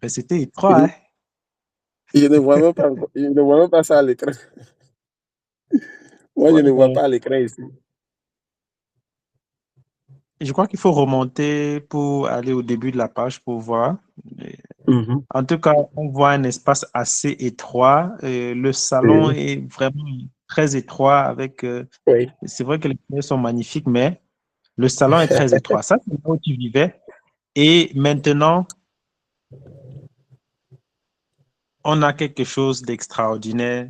Ben, c'était étroit, hein? Je ne vois même pas ça à l'écran. Moi, je Ouais, ne vois ben, pas à l'écran ici. je crois qu'il faut remonter pour aller au début de la page pour voir. En tout cas, on voit un espace assez étroit. Le salon Oui. est vraiment très étroit avec. Oui. C'est vrai que les fenêtres sont magnifiques, mais le salon est très étroit. Ça, c'est là où tu vivais. Et maintenant, on a quelque chose d'extraordinaire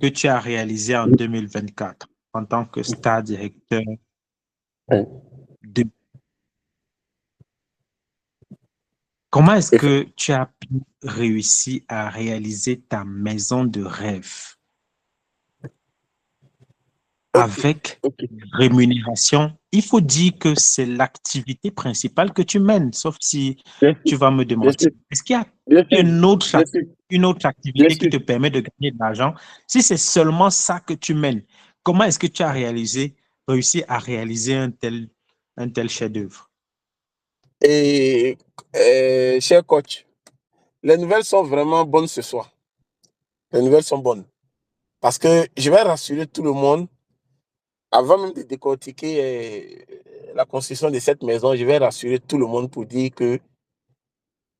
que tu as réalisé en 2024 en tant que star directeur Oui. de. Comment est-ce que tu as pu réussir à réaliser ta maison de rêve OK. avec OK. rémunération? Il faut dire que c'est l'activité principale que tu mènes, sauf si Bien sûr. tu vas me Bien demander. sûr. Est-ce qu'il y a Bien sûr. Bien sûr. une autre Bien activité qui sûr. te permet de gagner de l'argent? Si c'est seulement ça que tu mènes, comment est-ce que tu as réussi à réaliser un tel chef-d'œuvre? Et cher coach, les nouvelles sont vraiment bonnes ce soir. Les nouvelles sont bonnes. Parce que je vais rassurer tout le monde, avant même de décortiquer la construction de cette maison, je vais rassurer tout le monde pour dire que,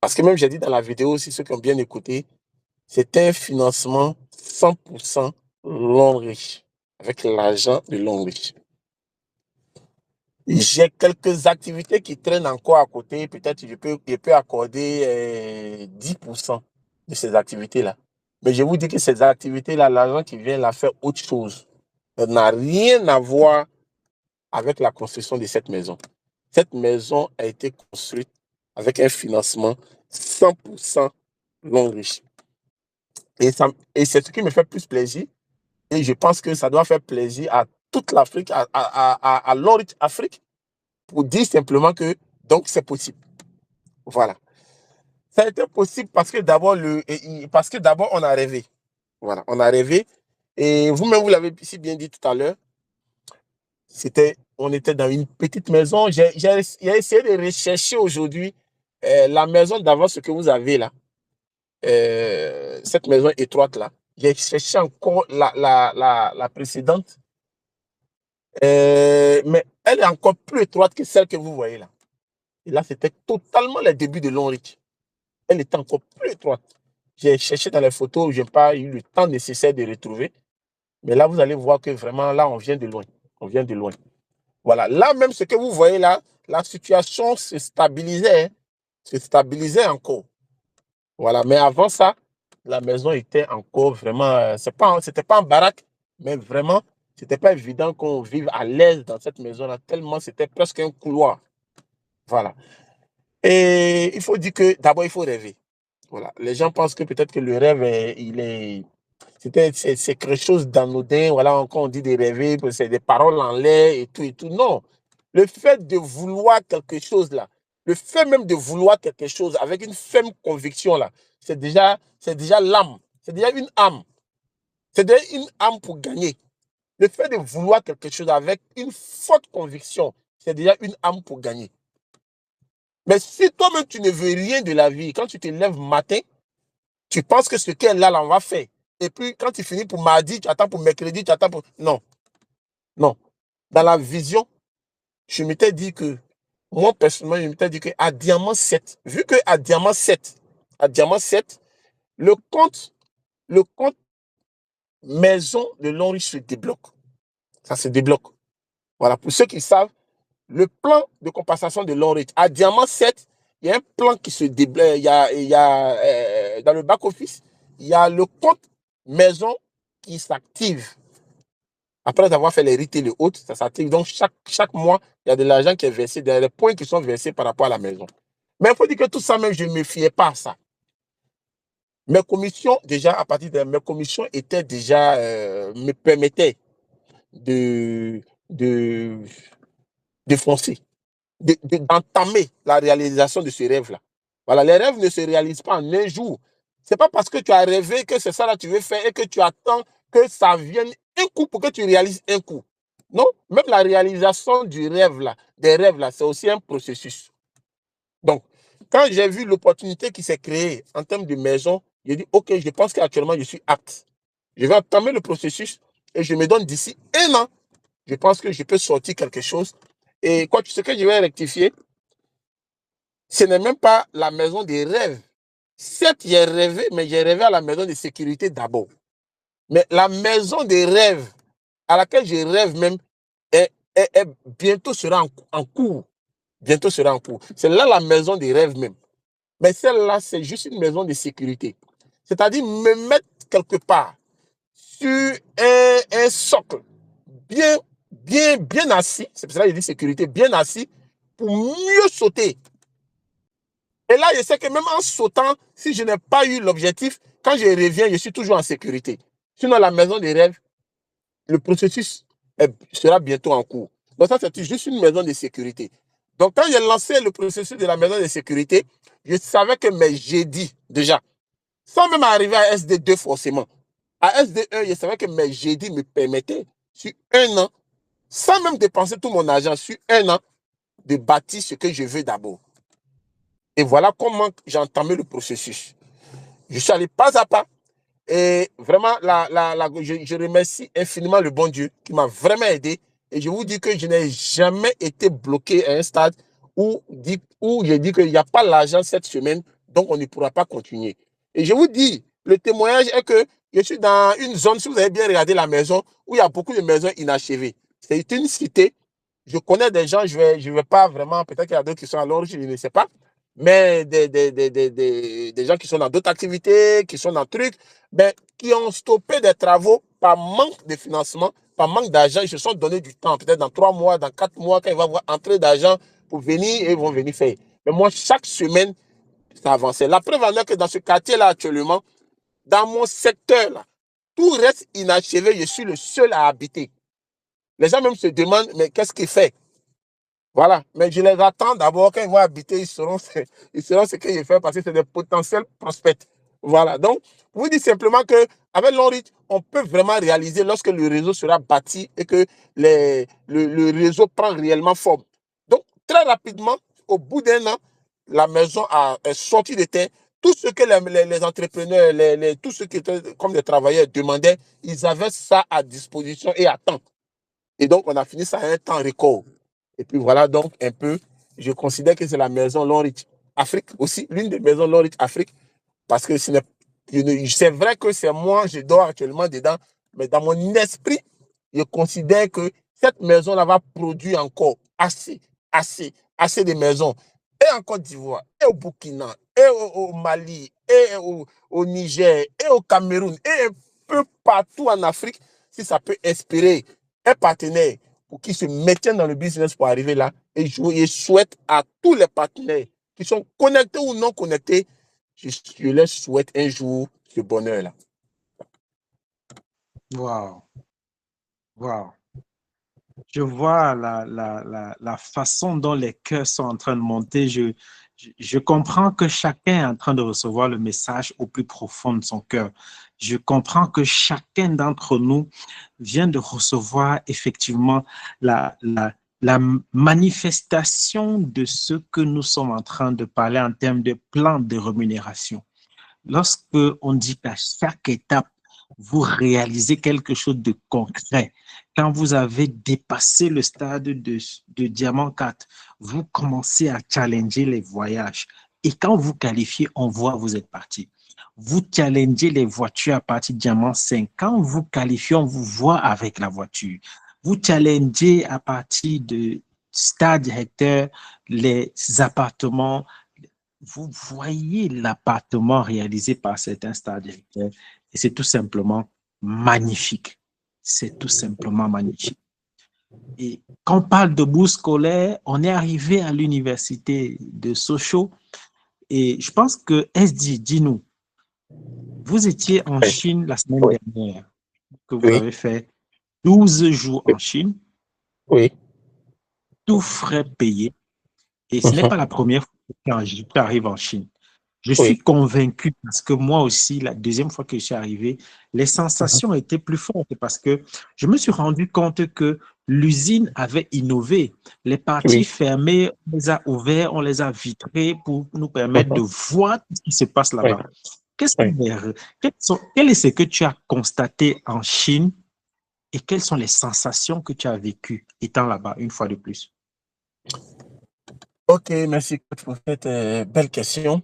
parce que même j'ai dit dans la vidéo aussi, ceux qui ont bien écouté, c'est un financement 100% Longrich, avec l'argent de Longrich. J'ai quelques activités qui traînent encore à côté. Peut-être je peux accorder 10% de ces activités-là. Mais je vous dis que ces activités-là, l'argent qui vient là faire autre chose. Ça n'a rien à voir avec la construction de cette maison. Cette maison a été construite avec un financement 100% Longrich. Et c'est ce qui me fait plus plaisir. Et je pense que ça doit faire plaisir à toute l'Afrique, à Longrich Afrique, pour dire simplement que donc c'est possible. Voilà. Ça a été possible parce que d'abord on a rêvé. Voilà, on a rêvé. Et vous-même, vous l'avez si bien dit tout à l'heure, on était dans une petite maison. J'ai essayé de rechercher aujourd'hui la maison d'avant, ce que vous avez là. Cette maison étroite là. J'ai cherché encore la précédente. Mais elle est encore plus étroite que celle que vous voyez là. Et là, c'était totalement les débuts de Longrich. Elle était encore plus étroite. J'ai cherché dans les photos, je n'ai pas eu le temps nécessaire de retrouver. Mais là, vous allez voir que vraiment, là, on vient de loin. On vient de loin. Voilà. Là, même ce que vous voyez là, la situation se stabilisait. Hein, se stabilisait encore. Voilà. Mais avant ça, la maison était encore vraiment... c'était pas en baraque, mais vraiment, c'était pas évident qu'on vive à l'aise dans cette maison-là, tellement c'était presque un couloir. Voilà. Et il faut dire que d'abord, il faut rêver. Voilà. Les gens pensent que peut-être que le rêve, c'est quelque chose d'anodin. Voilà, quand on dit de rêver, c'est des paroles en l'air et tout et tout. Non. Le fait de vouloir quelque chose là, le fait même de vouloir quelque chose avec une ferme conviction là, c'est déjà l'âme. C'est déjà une âme. C'est déjà une âme pour gagner. Le fait de vouloir quelque chose avec une forte conviction, c'est déjà une âme pour gagner. Mais si toi-même, tu ne veux rien de la vie, quand tu te lèves matin, tu penses que ce qu'elle a là, on va faire. Et puis, quand tu finis pour mardi, tu attends pour mercredi, tu attends pour... Non. Non. Dans la vision, je m'étais dit que moi, personnellement, je m'étais dit qu'à Diamant 7, vu qu'à Diamant 7, le compte maison de Longreach se débloque. Ça se débloque. Voilà, pour ceux qui savent, le plan de compensation de Longreach, à Diamant 7, il y a un plan qui se débloque. Dans le back-office, il y a le compte maison qui s'active. Après avoir fait les rites et les autres, ça s'active. Donc, chaque mois, il y a de l'argent qui est versé, des points qui sont versés par rapport à la maison. Mais il faut dire que tout ça, même, je ne me fiais pas à ça. Mes commissions, déjà, à partir de mes commissions, étaient déjà, me permettaient de, de, de foncer, d'entamer la réalisation de ce rêve-là. Voilà, les rêves ne se réalisent pas en un jour. Ce n'est pas parce que tu as rêvé que c'est ça là que tu veux faire et que tu attends que ça vienne un coup pour que tu réalises un coup. Non, même la réalisation du rêve là, des rêves là, c'est aussi un processus. Donc, quand j'ai vu l'opportunité qui s'est créée en termes de maison, j'ai dit, OK, je pense qu'actuellement, je suis apte. Je vais entamer le processus et je me donne d'ici 1 an. Je pense que je peux sortir quelque chose. Et quoi, tu sais que je vais rectifier, ce n'est même pas la maison des rêves. Certes, j'ai rêvé, mais j'ai rêvé à la maison de sécurité d'abord. Mais la maison des rêves, à laquelle je rêve même, bientôt sera en cours. Bientôt sera en cours. C'est là la maison des rêves même. Mais celle-là, c'est juste une maison de sécurité. C'est-à-dire me mettre quelque part sur un socle bien assis. C'est pour ça que je dis sécurité, bien assis, pour mieux sauter. Et là, je sais que même en sautant, si je n'ai pas eu l'objectif, quand je reviens, je suis toujours en sécurité. Sinon, la maison des rêves, le processus sera bientôt en cours. Donc ça, c'est juste une maison de sécurité. Donc quand j'ai lancé le processus de la maison de sécurité, je savais que mes jeudis, déjà, sans même arriver à SD2 forcément, à SD1, je savais que mes jeudis me permettaient, sur 1 an, sans même dépenser tout mon argent, sur 1 an, de bâtir ce que je veux d'abord. Et voilà comment j'ai entamé le processus. Je suis allé pas à pas. Et vraiment, je remercie infiniment le bon Dieu qui m'a vraiment aidé. Et je vous dis que je n'ai jamais été bloqué à un stade où je dis qu'il n'y a pas l'argent cette semaine, donc on ne pourra pas continuer. Et je vous dis, le témoignage est que je suis dans une zone, si vous avez bien regardé la maison, où il y a beaucoup de maisons inachevées. C'est une cité. Je connais des gens, je vais pas vraiment, peut-être qu'il y a d'autres qui sont à l'origine, je ne sais pas, mais des gens qui sont dans d'autres activités, qui sont dans trucs, ben, qui ont stoppé des travaux par manque de financement, par manque d'argent. Ils se sont donné du temps, peut-être dans 3 mois, dans 4 mois, quand il va y avoir entrée d'argent pour venir, et ils vont venir faire. Mais moi, chaque semaine, ça avançait. La preuve en est que dans ce quartier-là, actuellement, dans mon secteur, là, tout reste inachevé. Je suis le seul à habiter. Les gens même se demandent, mais qu'est-ce qu'il fait? Voilà, mais je les attends d'abord, quand ils vont habiter, ils seront ce que je fais parce que c'est des potentiels prospects. Voilà, donc, je vous dis simplement qu'avec Longreach, on peut vraiment réaliser lorsque le réseau sera bâti et que le réseau prend réellement forme. Donc, très rapidement, au bout d'1 an, la maison est sortie de terre. Tout ce que les entrepreneurs, tous ceux qui étaient comme des travailleurs demandaient, ils avaient ça à disposition et à temps. Et donc, on a fini ça à un temps record. Et puis voilà donc un peu, je considère que c'est la maison Longreach Afrique aussi, l'une des maisons Longreach Afrique, parce que c'est vrai que c'est moi, je dors actuellement dedans, mais dans mon esprit, je considère que cette maison-là va produire encore assez de maisons, et en Côte d'Ivoire, et au Burkina, et au Mali, et au Niger, et au Cameroun, et un peu partout en Afrique, si ça peut inspirer un partenaire pour qu'ils se maintiennent dans le business pour arriver là. Et je souhaite à tous les partenaires qui sont connectés ou non connectés, je leur souhaite un jour ce bonheur-là. Wow, wow. Je vois la façon dont les cœurs sont en train de monter. Je comprends que chacun est en train de recevoir le message au plus profond de son cœur. Je comprends que chacun d'entre nous vient de recevoir effectivement la manifestation de ce que nous sommes en train de parler en termes de plan de rémunération. Lorsque on dit qu'à chaque étape, vous réalisez quelque chose de concret, quand vous avez dépassé le stade de Diamant 4, vous commencez à challenger les voyages. Et quand vous qualifiez, on voit vous êtes parti. Vous challengez les voitures à partir de Diamant 5. Quand vous qualifiez, on vous voit avec la voiture. Vous challengez à partir de stade directeur les appartements. Vous voyez l'appartement réalisé par certains stades directeurs et c'est tout simplement magnifique. C'est tout simplement magnifique. Et quand on parle de bourse scolaire, on est arrivé à l'université de Sochaux et je pense que SD, dis-nous, vous étiez en Oui, Chine la semaine oui, dernière, que vous oui, avez fait 12 jours en Chine, oui. tout frais payé. Et ce n'est Mhm. pas la première fois que j'arrive en Chine. Je suis Oui. convaincu parce que moi aussi, la deuxième fois que je suis arrivé, les Mhm. sensations étaient plus fortes parce que je me suis rendu compte que l'usine avait innové. Les parties Oui. fermées, on les a ouvertes, on les a vitrées pour nous permettre de Mhm. voir ce qui se passe Oui. là-bas. Qu'est-ce Oui. quel est ce que tu as constaté en Chine et quelles sont les sensations que tu as vécues étant là-bas une fois de plus? Ok, merci coach, pour cette belle question.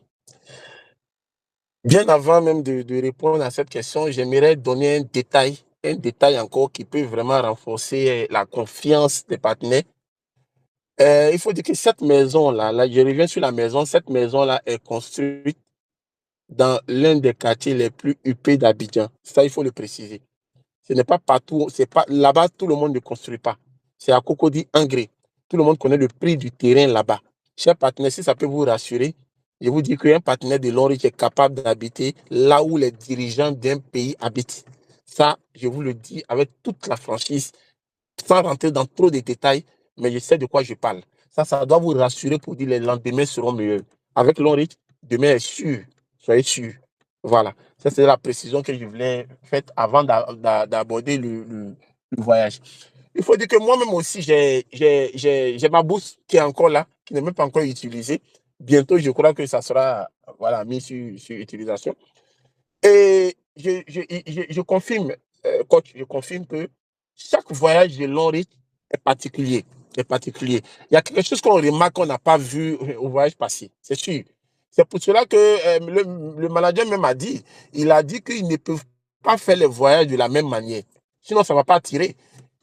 Bien avant même de répondre à cette question, j'aimerais donner un détail encore qui peut vraiment renforcer la confiance des partenaires. Il faut dire que cette maison-là, là, je reviens sur la maison, cette maison-là est construite dans l'un des quartiers les plus huppés d'Abidjan. Ça, il faut le préciser. Ce n'est pas partout, c'est pas là-bas, tout le monde ne construit pas. C'est à Cocody Angré. Tout le monde connaît le prix du terrain là-bas. Chers partenaires, si ça peut vous rassurer, je vous dis qu'un partenaire de Lonrich est capable d'habiter là où les dirigeants d'un pays habitent. Ça, je vous le dis avec toute la franchise, sans rentrer dans trop de détails, mais je sais de quoi je parle. Ça doit vous rassurer pour dire que les lendemains seront meilleurs. Avec Lonrich, demain est sûr. Soyez sûr. Voilà. Ça, c'est la précision que je voulais faire avant d'aborder le voyage. Il faut dire que moi-même aussi, j'ai ma bourse qui est encore là, qui n'est même pas encore utilisée. Bientôt, je crois que ça sera voilà, mis sur utilisation. Et je confirme, coach, je confirme que chaque voyage de long rythme est particulier. Est particulier. Il y a quelque chose qu'on remarque qu'on n'a pas vu au voyage passé, c'est sûr. C'est pour cela que le manager même a dit, il a dit qu'ils ne peuvent pas faire les voyages de la même manière. Sinon, ça ne va pas tirer.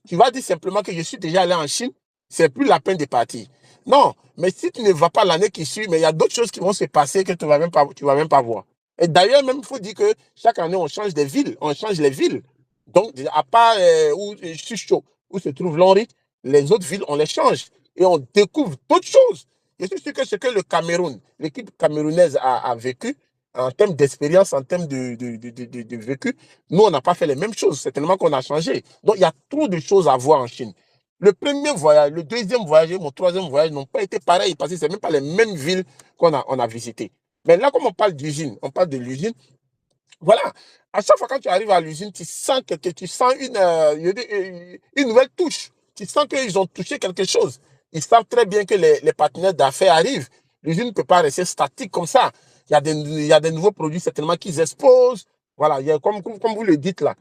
Tu vas dire simplement que je suis déjà allé en Chine, c'est plus la peine de partir. Non, mais si tu ne vas pas l'année qui suit, mais il y a d'autres choses qui vont se passer que tu ne vas même pas voir. Et d'ailleurs, même, il faut dire que chaque année, on change des villes, on change les villes. Donc, à part où je suis chaud, où se trouve Lonry, les autres villes, on les change. Et on découvre d'autres choses. Je suis sûr que ce que le Cameroun, l'équipe camerounaise a vécu, en termes d'expérience, en termes de vécu, nous, on n'a pas fait les mêmes choses. C'est tellement qu'on a changé. Donc, il y a trop de choses à voir en Chine. Le premier voyage, le deuxième voyage et mon troisième voyage n'ont pas été pareils parce que ce n'est même pas les mêmes villes on a visitées. Mais là, comme on parle d'usine, on parle de l'usine, voilà. À chaque fois quand tu arrives à l'usine, tu sens tu sens une nouvelle touche. Tu sens qu'ils ont touché quelque chose. Ils savent très bien que les partenaires d'affaires arrivent. L'usine ne peut pas rester statique comme ça. Il y a des nouveaux produits certainement qu'ils exposent. Voilà, il y a, comme vous le dites là.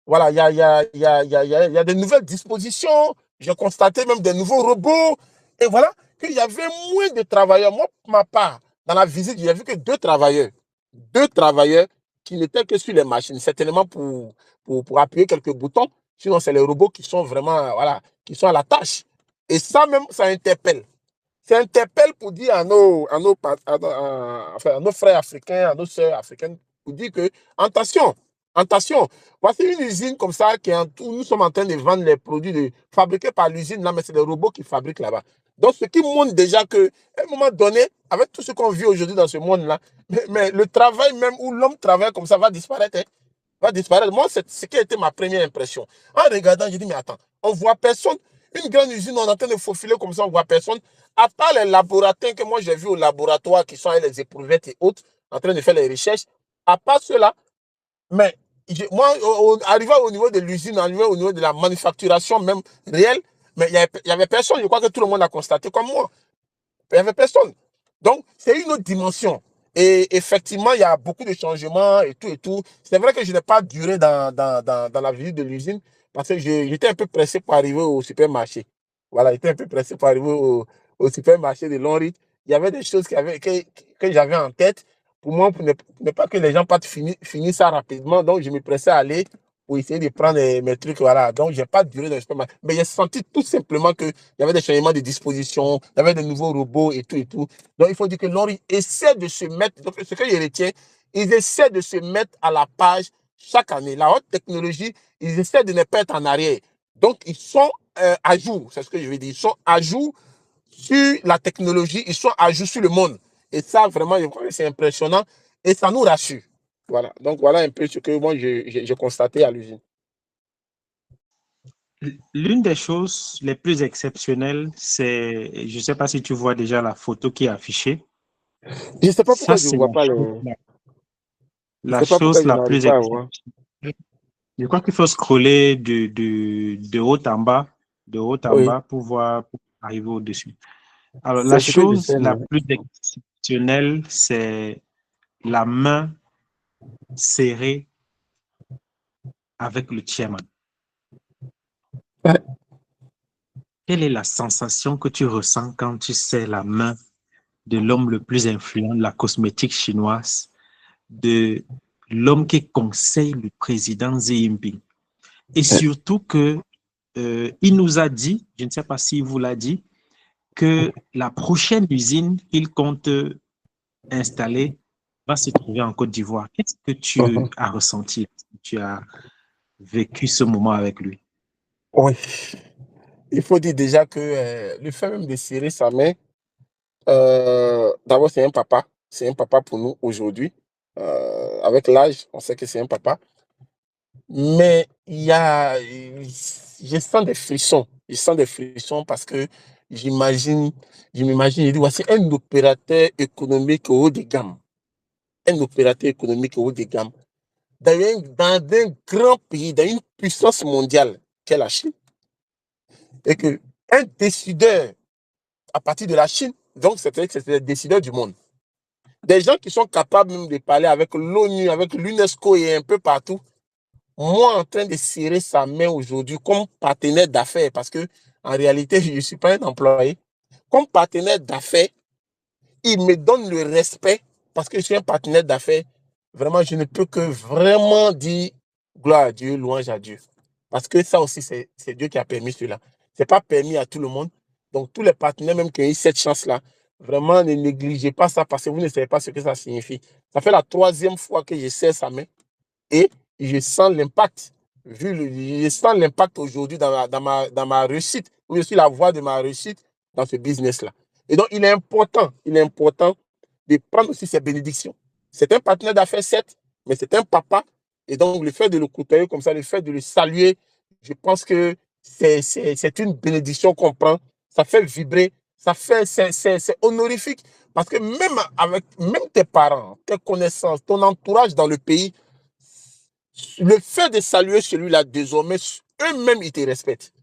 Voilà, il y a des nouvelles dispositions. J'ai constaté même des nouveaux robots. Et voilà, qu'il y avait moins de travailleurs. Moi, pour ma part, dans la visite, j'ai vu que deux travailleurs qui n'étaient que sur les machines, certainement pour appuyer quelques boutons. Sinon, c'est les robots qui sont vraiment, voilà, qui sont à la tâche. Et ça même, ça interpelle. Ça interpelle pour dire à nos frères africains, à nos sœurs africaines, pour dire que, attention, attention, voici une usine comme ça où nous sommes en train de vendre les produits fabriqués par l'usine, là, mais c'est les robots qui fabriquent là-bas. Donc, ce qui montre déjà qu'à un moment donné, avec tout ce qu'on vit aujourd'hui dans ce monde-là, mais le travail même où l'homme travaille comme ça va disparaître. Hein, va disparaître. Moi, c'est ce qui a été ma première impression. En regardant, j'ai dit, mais attends, on voit personne. Une grande usine, on est en train de faufiler comme ça, on voit personne. À part les laboratoires que moi j'ai vus au laboratoire qui sont avec les éprouvettes et autres, en train de faire les recherches, à part cela, mais moi, arrivé au niveau de l'usine, arrivé au niveau de la manufacturation même réelle, mais il n'y avait personne. Je crois que tout le monde a constaté comme moi. Il n'y avait personne. Donc, c'est une autre dimension. Et effectivement, il y a beaucoup de changements et tout et tout. C'est vrai que je n'ai pas duré dans la visite de l'usine parce que j'étais un peu pressé pour arriver au supermarché. Voilà, j'étais un peu pressé pour arriver au supermarché de Longreach. Il y avait des choses que j'avais en tête pour moi, pour ne pas que les gens partent finir ça rapidement. Donc, je me pressais à aller pour essayer de prendre mes trucs. Voilà. Donc, je n'ai pas duré dans le supermarché. Mais j'ai senti tout simplement qu'il y avait des changements de disposition, il y avait de nouveaux robots et tout et tout. Donc, il faut dire que Longreach essaie de se mettre, donc ce que je retiens, ils essaient de se mettre à la page chaque année. La haute technologie, ils essaient de ne pas être en arrière. Donc, ils sont à jour, c'est ce que je veux dire. Ils sont à jour sur la technologie, ils sont à jour sur le monde. Et ça, vraiment, je crois que c'est impressionnant et ça nous rassure. Voilà. Donc, voilà un peu ce que moi, j'ai constaté à l'usine. L'une des choses les plus exceptionnelles, c'est, je ne sais pas si tu vois déjà la photo qui est affichée. Je ne sais pas Ça, pourquoi je ne c'est vois pas les. Je ne la sais pas pourquoi chose je la n'arrive plus pas à voir. exceptionnelle. Je crois qu'il faut scroller de haut en bas, de haut en Oui, bas pour voir, pour arriver au-dessus. Alors, la c'est ce que je chose sais, la mais. plus exceptionnelle, c'est la main serrée avec le chairman. Ouais. Quelle est la sensation que tu ressens quand tu serres la main de l'homme le plus influent de la cosmétique chinoise, de l'homme qui conseille le président Xi Jinping? Et surtout que il nous a dit, je ne sais pas s'il vous l'a dit, que la prochaine usine qu'il compte installer va se trouver en Côte d'Ivoire. Qu'est-ce que tu as ressenti? Tu as vécu ce moment avec lui? Oui. Il faut dire déjà que le fait même de serrer sa main, d'abord, c'est un papa. C'est un papa pour nous aujourd'hui. Avec l'âge, on sait que c'est un papa. Mais je sens des frissons. Je sens des frissons parce que j'imagine, je dis, voici un opérateur économique haut de gamme. Un opérateur économique haut de gamme. Dans un grand pays, dans une puissance mondiale qu'est la Chine. Et que un décideur à partir de la Chine, donc c'est les décideurs du monde. Des gens qui sont capables même de parler avec l'ONU, avec l'UNESCO et un peu partout. Moi, en train de serrer sa main aujourd'hui comme partenaire d'affaires, parce que en réalité, je ne suis pas un employé. Comme partenaire d'affaires, il me donne le respect parce que je suis un partenaire d'affaires. Vraiment, je ne peux que vraiment dire gloire à Dieu, louange à Dieu. Parce que ça aussi, c'est Dieu qui a permis cela. Ce n'est pas permis à tout le monde. Donc, tous les partenaires, même qui ont eu cette chance-là, vraiment ne négligez pas ça parce que vous ne savez pas ce que ça signifie. Ça fait la 3e fois que je serre sa main et je sens l'impact. Je sens l'impact aujourd'hui dans ma réussite. Je suis la voie de ma réussite dans ce business-là. Et donc, il est important de prendre aussi ses bénédictions. C'est un partenaire d'affaires, certes, mais c'est un papa. Et donc, le fait de le côtoyer comme ça, le fait de le saluer, je pense que c'est une bénédiction qu'on prend. Ça fait vibrer, c'est honorifique. Parce que même tes parents, tes connaissances, ton entourage dans le pays, le fait de saluer celui-là, désormais, eux-mêmes, ils te respectent.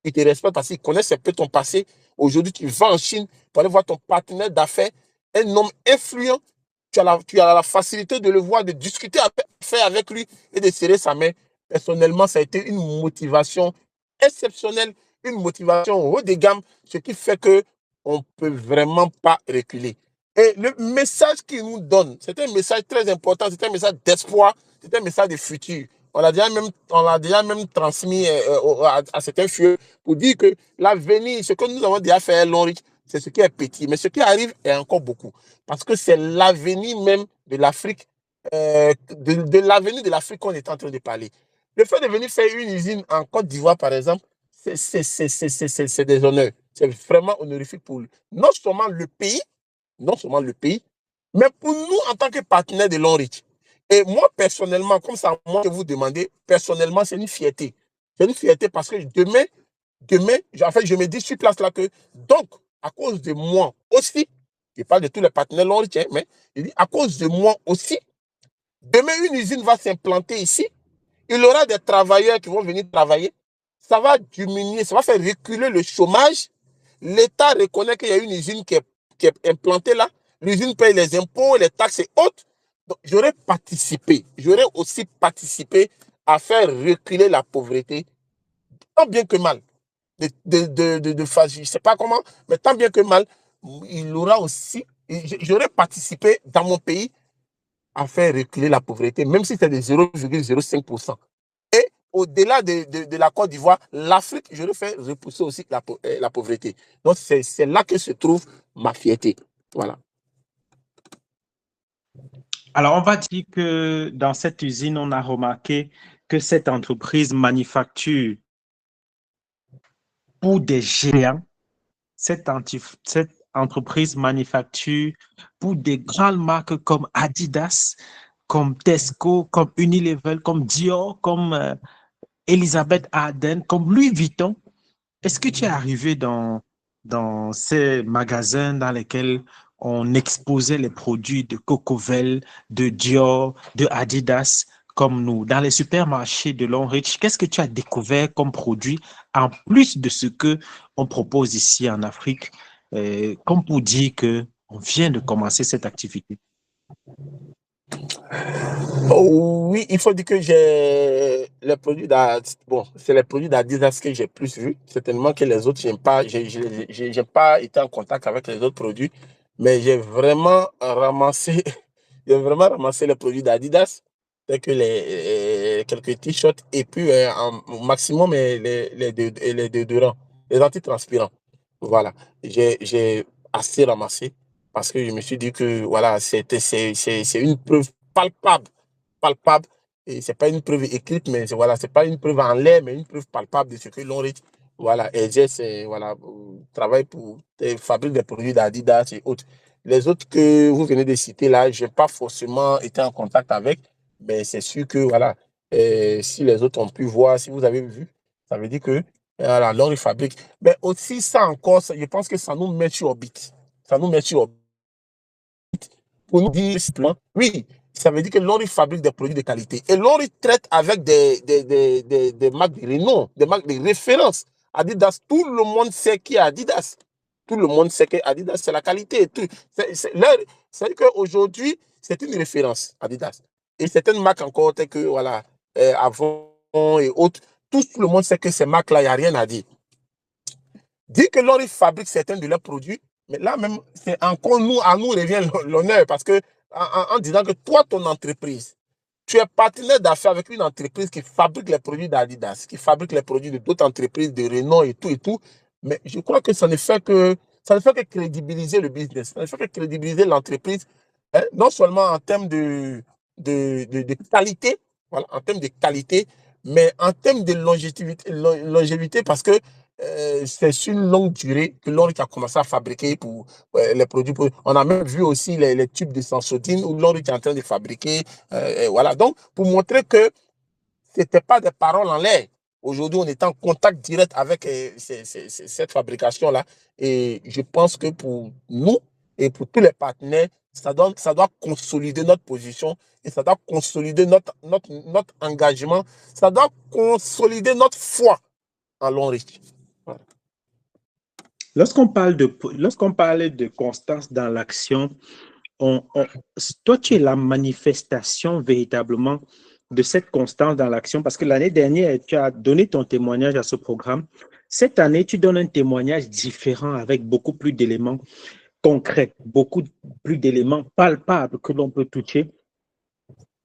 Ils te respectent parce qu'ils connaissent un peu ton passé. Aujourd'hui, tu vas en Chine pour aller voir ton partenaire d'affaires, un homme influent. Tu as la facilité de le voir, de discuter avec lui et de serrer sa main. Personnellement, ça a été une motivation exceptionnelle, une motivation haut de gamme, ce qui fait qu'on ne peut vraiment pas reculer. Et le message qu'il nous donne, c'est un message très important, c'est un message d'espoir, c'est un message de futur. On l'a déjà même transmis à certains feux pour dire que l'avenir, ce que nous avons déjà fait à Longreach, c'est ce qui est petit. Mais ce qui arrive est encore beaucoup. Parce que c'est l'avenir même de l'Afrique, de l'avenir de l'Afrique qu'on est en train de parler. Le fait de venir faire une usine en Côte d'Ivoire, par exemple, c'est des honneurs. C'est vraiment honorifique pour non seulement le pays, mais pour nous en tant que partenaires de Longreach. Et moi, personnellement, comme ça, moi, je vous demandez, personnellement, c'est une fierté. C'est une fierté parce que demain, en fait, je me dis sur place là que, donc, à cause de moi aussi, je parle de tous les partenaires Longreach, mais je dis, à cause de moi aussi, demain, une usine va s'implanter ici. Il y aura des travailleurs qui vont venir travailler. Ça va diminuer, ça va faire reculer le chômage. L'État reconnaît qu'il y a une usine qui est implantée là. l'usine paye les impôts, les taxes et autres. Donc, j'aurais aussi participé à faire reculer la pauvreté, tant bien que mal. Je ne sais pas comment, mais tant bien que mal, il aura aussi, j'aurais participé dans mon pays à faire reculer la pauvreté, même si c'est de 0,05%. Et au-delà de la Côte d'Ivoire, l'Afrique, j'aurais fait repousser aussi la pauvreté. Donc, c'est là que se trouve ma fierté. Voilà. Alors, on va dire que dans cette usine, on a remarqué que cette entreprise manufacture pour des géants. Cette entreprise manufacture pour des grandes marques comme Adidas, comme Tesco, comme Unilever, comme Dior, comme Elizabeth Arden, comme Louis Vuitton. Est-ce que tu es arrivé dans ces magasins dans lesquels on exposait les produits de Cocovel, de Dior, de Adidas, comme nous, dans les supermarchés de Longreach? Qu'est-ce que tu as découvert comme produit en plus de ce que on propose ici en Afrique, comme pour dire que on vient de commencer cette activité? Oh, oui, il faut dire que j'ai les produits d'Adidas. Bon, c'est les produits d'Adidas que j'ai plus vus. Certainement que les autres, j'aime pas. J'ai pas été en contact avec les autres produits, mais j'ai vraiment ramassé, j'ai vraiment ramassé les produits d'Adidas, tels que quelques t-shirts et puis au maximum les déodorants, les antitranspirants. Voilà, j'ai assez ramassé parce que je me suis dit que voilà, c'est une preuve palpable. Et c'est pas une preuve écrite, mais voilà, c'est pas une preuve en l'air, mais une preuve palpable de ce que l'on reach. Voilà, et voilà, travaille pour fabrique des produits d'Adidas et autres. Les autres que vous venez de citer là, j'ai pas forcément été en contact avec, mais c'est sûr que voilà, si les autres ont pu voir, si vous avez vu, ça veut dire que voilà, l'on fabrique. Mais aussi ça encore, je pense que ça nous met sur orbite. Ça nous met sur orbite pour nous dire simplement, oui, ça veut dire que l'on fabrique des produits de qualité. Et l'on traite avec des marques de renom, des marques de référence. Adidas, tout le monde sait qui est Adidas. Tout le monde sait que Adidas, c'est la qualité. C'est-à-dire qu'aujourd'hui, c'est une référence, Adidas. Et certaines marques encore, telles que, voilà, Avon et autres, tout le monde sait que ces marques-là, il n'y a rien à dire. Dire que l'on fabrique certains de leurs produits, mais là même, c'est encore nous, à nous revient l'honneur parce que en disant que toi, ton entreprise, tu es partenaire d'affaires avec une entreprise qui fabrique les produits d'Adidas, qui fabrique les produits de d'autres entreprises de renom et tout. Mais je crois que ça ne fait que crédibiliser le business, ça ne fait que crédibiliser l'entreprise, hein, non seulement en termes de qualité, voilà, en termes de qualité, mais en termes de longévité parce que c'est sur une longue durée que l'Oric a commencé à fabriquer pour les produits. On a même vu aussi les tubes de Sensodine où l'Oric est en train de fabriquer. Voilà. Donc, pour montrer que ce n'était pas des paroles en l'air. Aujourd'hui, on est en contact direct avec cette fabrication-là. Et je pense que pour nous et pour tous les partenaires, ça doit consolider notre position et ça doit consolider notre engagement. Ça doit consolider notre foi en l'Oric. Voilà. Lorsqu'on parle de constance dans l'action, toi, tu es la manifestation véritablement de cette constance dans l'action parce que l'année dernière, tu as donné ton témoignage à ce programme. Cette année, tu donnes un témoignage différent avec beaucoup plus d'éléments concrets, beaucoup plus d'éléments palpables que l'on peut toucher.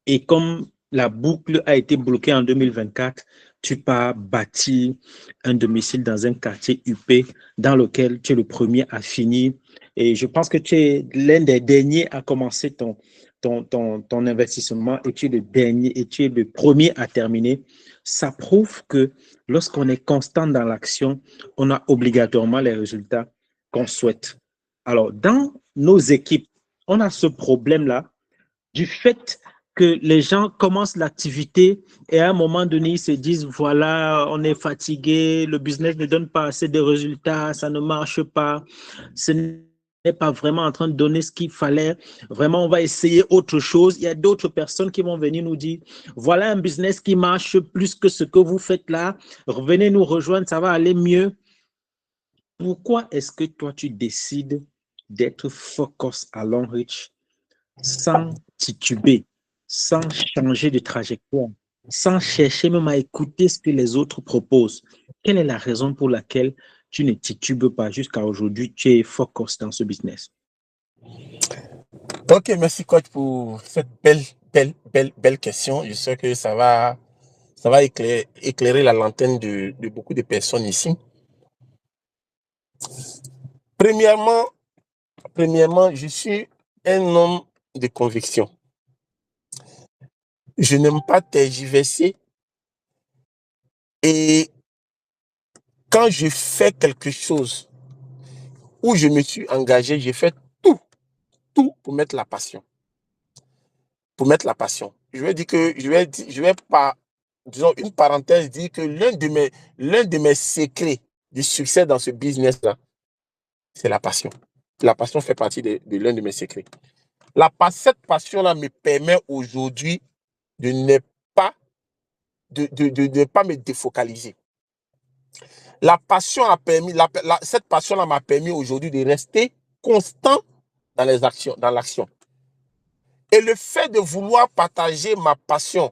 Et comme la boucle a été bloquée en 2024, tu pars bâtir un domicile dans un quartier UP dans lequel tu es le premier à finir. Et je pense que tu es l'un des derniers à commencer ton investissement et tu es le dernier et tu es le premier à terminer. Ça prouve que lorsqu'on est constant dans l'action, on a obligatoirement les résultats qu'on souhaite. Alors, dans nos équipes, on a ce problème-là du fait que les gens commencent l'activité et à un moment donné, ils se disent, voilà, on est fatigué, le business ne donne pas assez de résultats, ça ne marche pas, ce n'est pas vraiment en train de donner ce qu'il fallait, vraiment, on va essayer autre chose. Il y a d'autres personnes qui vont venir nous dire, voilà un business qui marche plus que ce que vous faites là, revenez nous rejoindre, ça va aller mieux. Pourquoi est-ce que toi, tu décides d'être focus à long reach sans tituber, sans changer de trajectoire, sans chercher même à écouter ce que les autres proposent? Quelle est la raison pour laquelle tu ne titubes pas jusqu'à aujourd'hui, tu es focus dans ce business? Ok, merci coach pour cette belle question. Je sais que ça va éclairer la lanterne de beaucoup de personnes ici. Premièrement, je suis un homme de conviction. Je n'aime pas tergiverser et quand je fais quelque chose où je me suis engagé, j'ai fait tout pour mettre la passion. Pour mettre la passion. Je vais pas, disons, une parenthèse, dire que l'un de mes secrets du succès dans ce business-là, c'est la passion. La passion fait partie de l'un de mes secrets. Cette passion-là me permet aujourd'hui de ne pas, de ne pas me défocaliser. La passion a permis, cette passion-là m'a permis aujourd'hui de rester constant dans les actions, dans l'action. Et le fait de vouloir partager ma passion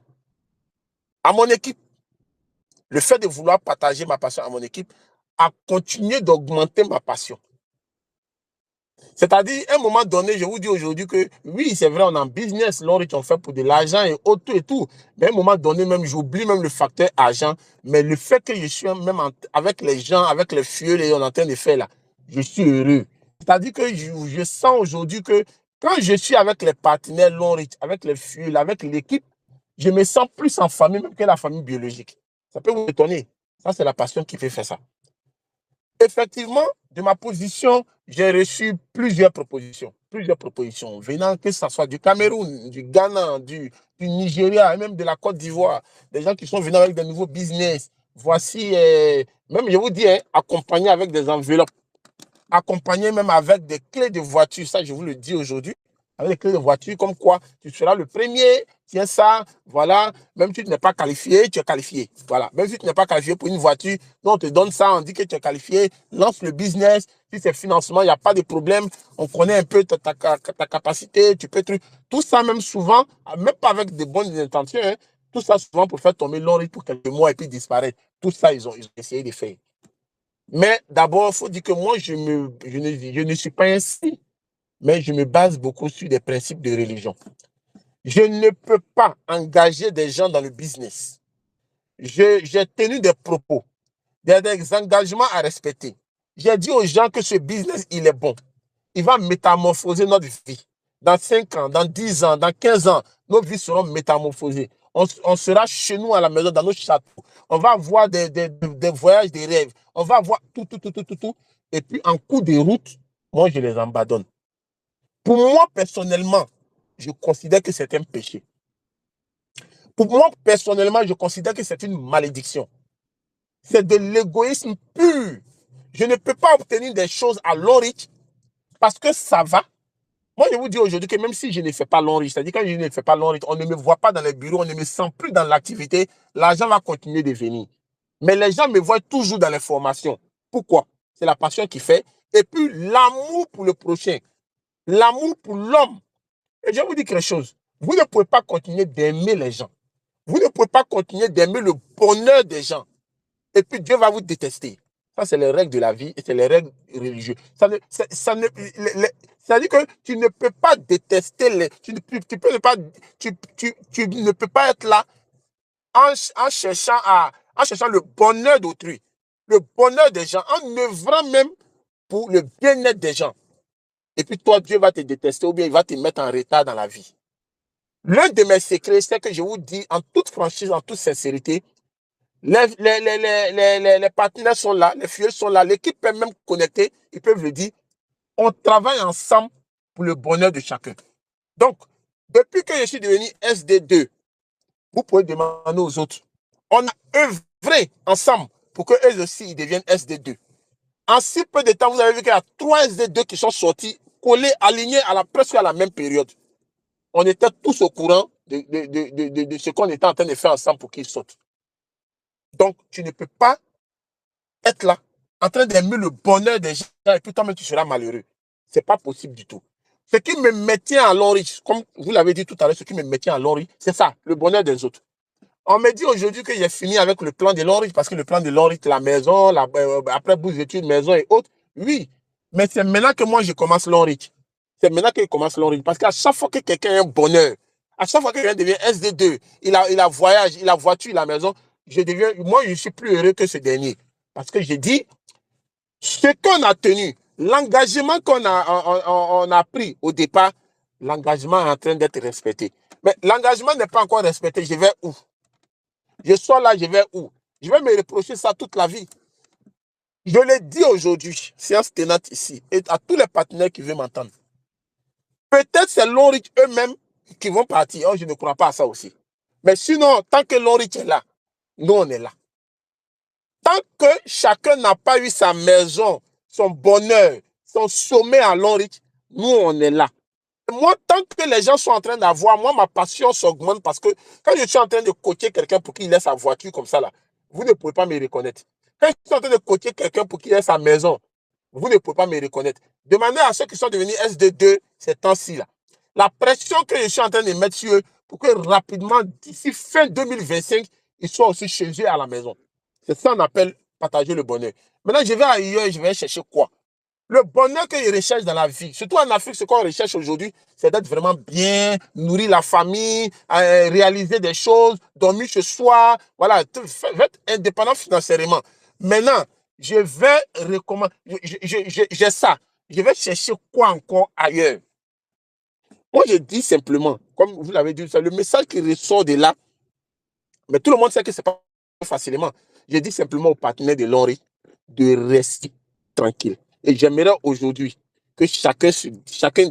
à mon équipe, a continué d'augmenter ma passion. C'est-à-dire, à un moment donné, je vous dis aujourd'hui que oui, c'est vrai, on est en business, on fait pour de l'argent et autres et tout. Mais à un moment donné, même, j'oublie même le facteur argent. Mais le fait que je suis même avec les gens, avec les fuels et on est en train de faire là, je suis heureux. C'est-à-dire que je sens aujourd'hui que quand je suis avec les partenaires Lonrich, avec les fuels, avec l'équipe, je me sens plus en famille même que la famille biologique. Ça peut vous étonner. Ça, c'est la passion qui fait faire ça. Effectivement, de ma position, j'ai reçu plusieurs propositions venant, que ce soit du Cameroun, du Ghana, du Nigeria et même de la Côte d'Ivoire, des gens qui sont venus avec des nouveaux business. Voici, même je vous dis, accompagnés avec des enveloppes, accompagnés même avec des clés de voiture, ça je vous le dis aujourd'hui, avec des clés de voiture, comme quoi tu seras le premier, tiens ça, voilà, même si tu n'es pas qualifié, tu es qualifié. Voilà, même si tu n'es pas qualifié pour une voiture, on te donne ça, on dit que tu es qualifié, lance le business, si c'est financement, il n'y a pas de problème, on connaît un peu ta capacité, tu peux tout ça même souvent, même pas avec de bonnes intentions, hein, tout ça souvent pour faire tomber l'or pour quelques mois et puis disparaître. Tout ça, ils ont essayé de faire. Mais d'abord, il faut dire que moi, je ne suis pas ainsi, mais je me base beaucoup sur des principes de religion. Je ne peux pas engager des gens dans le business. J'ai tenu des propos, des engagements à respecter. J'ai dit aux gens que ce business, il est bon. Il va métamorphoser notre vie. Dans 5 ans, dans 10 ans, dans 15 ans, nos vies seront métamorphosées. On sera chez nous à la maison, dans nos châteaux. On va avoir des voyages, des rêves. On va avoir tout. Et puis, en cours de route, moi, je les abandonne. Pour moi, personnellement, je considère que c'est un péché. Pour moi, personnellement, je considère que c'est une malédiction. C'est de l'égoïsme pur. Je ne peux pas obtenir des choses à long rythme parce que ça va. Moi, je vous dis aujourd'hui que même si je ne fais pas long rythme, c'est-à-dire quand je ne fais pas long rythme, on ne me voit pas dans les bureaux, on ne me sent plus dans l'activité, l'argent va continuer de venir. Mais les gens me voient toujours dans les formations. Pourquoi? C'est la passion qui fait. Et puis, l'amour pour le prochain. L'amour pour l'homme. Et je vous dis quelque chose. Vous ne pouvez pas continuer d'aimer les gens. Vous ne pouvez pas continuer d'aimer le bonheur des gens. Et puis Dieu va vous détester. Ça, c'est les règles de la vie et c'est les règles religieuses. C'est-à-dire que tu ne peux pas détester tu ne peux pas être là en cherchant le bonheur d'autrui, le bonheur des gens, en œuvrant même pour le bien-être des gens. Et puis toi, Dieu va te détester ou bien il va te mettre en retard dans la vie. L'un de mes secrets, c'est que je vous dis en toute franchise, en toute sincérité, les partenaires sont là, les fuels sont là, l'équipe peut même connecter, ils peuvent le dire. On travaille ensemble pour le bonheur de chacun. Donc, depuis que je suis devenu SD2, vous pouvez demander aux autres. On a œuvré ensemble pour qu'eux aussi ils deviennent SD2. En si peu de temps, vous avez vu qu'il y a 3 SD2 qui sont sortis, collés, alignés presque à la même période. On était tous au courant de ce qu'on était en train de faire ensemble pour qu'ils sortent. Donc, tu ne peux pas être là, en train d'aimer le bonheur des gens, et puis toi-même, tu seras malheureux. C'est pas possible du tout. Ce qui me maintient à long riche, comme vous l'avez dit tout à l'heure, ce qui me maintient à long riche, c'est ça, le bonheur des autres. On me dit aujourd'hui que j'ai fini avec le plan de long riche parce que le plan de long riche, la maison, après bourse d'études, maison et autres. Oui, mais c'est maintenant que moi je commence long riche. C'est maintenant que je commence long riche. Parce qu'à chaque fois que quelqu'un a un bonheur, à chaque fois que quelqu'un devient SD2, il a voyage, il a voiture, la maison, moi je suis plus heureux que ce dernier. Parce que j'ai dit, ce qu'on a tenu, l'engagement on a pris au départ, l'engagement est en train d'être respecté. Mais l'engagement n'est pas encore respecté. Je vais où? Je sors là, je vais où? Je vais me reprocher ça toute la vie. Je l'ai dit aujourd'hui, séance tenante ici, et à tous les partenaires qui veulent m'entendre. Peut-être c'est l'Onrich eux-mêmes qui vont partir. Oh, je ne crois pas à ça aussi. Mais sinon, tant que l'Onrich est là, nous, on est là. Tant que chacun n'a pas eu sa maison, son bonheur, son sommet à l'Onrich, nous, on est là. Moi, tant que les gens sont en train d'avoir, moi, ma passion s'augmente parce que quand je suis en train de coacher quelqu'un pour qu'il ait sa voiture comme ça, là, vous ne pouvez pas me reconnaître. Quand je suis en train de coacher quelqu'un pour qu'il ait sa maison, vous ne pouvez pas me reconnaître. Demandez à ceux qui sont devenus SD2 ces temps-ci, là. La pression que je suis en train de mettre sur eux pour que rapidement, d'ici fin 2025, ils soient aussi chez eux à la maison. C'est ça qu'on appelle partager le bonheur. Maintenant, je vais ailleurs et je vais chercher quoi? Le bonheur qu'ils recherchent dans la vie, surtout en Afrique, ce qu'on recherche aujourd'hui, c'est d'être vraiment bien, nourrir la famille, réaliser des choses, dormir chez soi, voilà, être indépendant financièrement. Maintenant, je vais recommander, j'ai ça. Je vais chercher quoi encore ailleurs? Moi, je dis simplement, comme vous l'avez dit, c'est le message qui ressort de là, mais tout le monde sait que ce n'est pas facilement. Je dis simplement aux partenaires de l'Henri de rester tranquille. Et j'aimerais aujourd'hui que chacun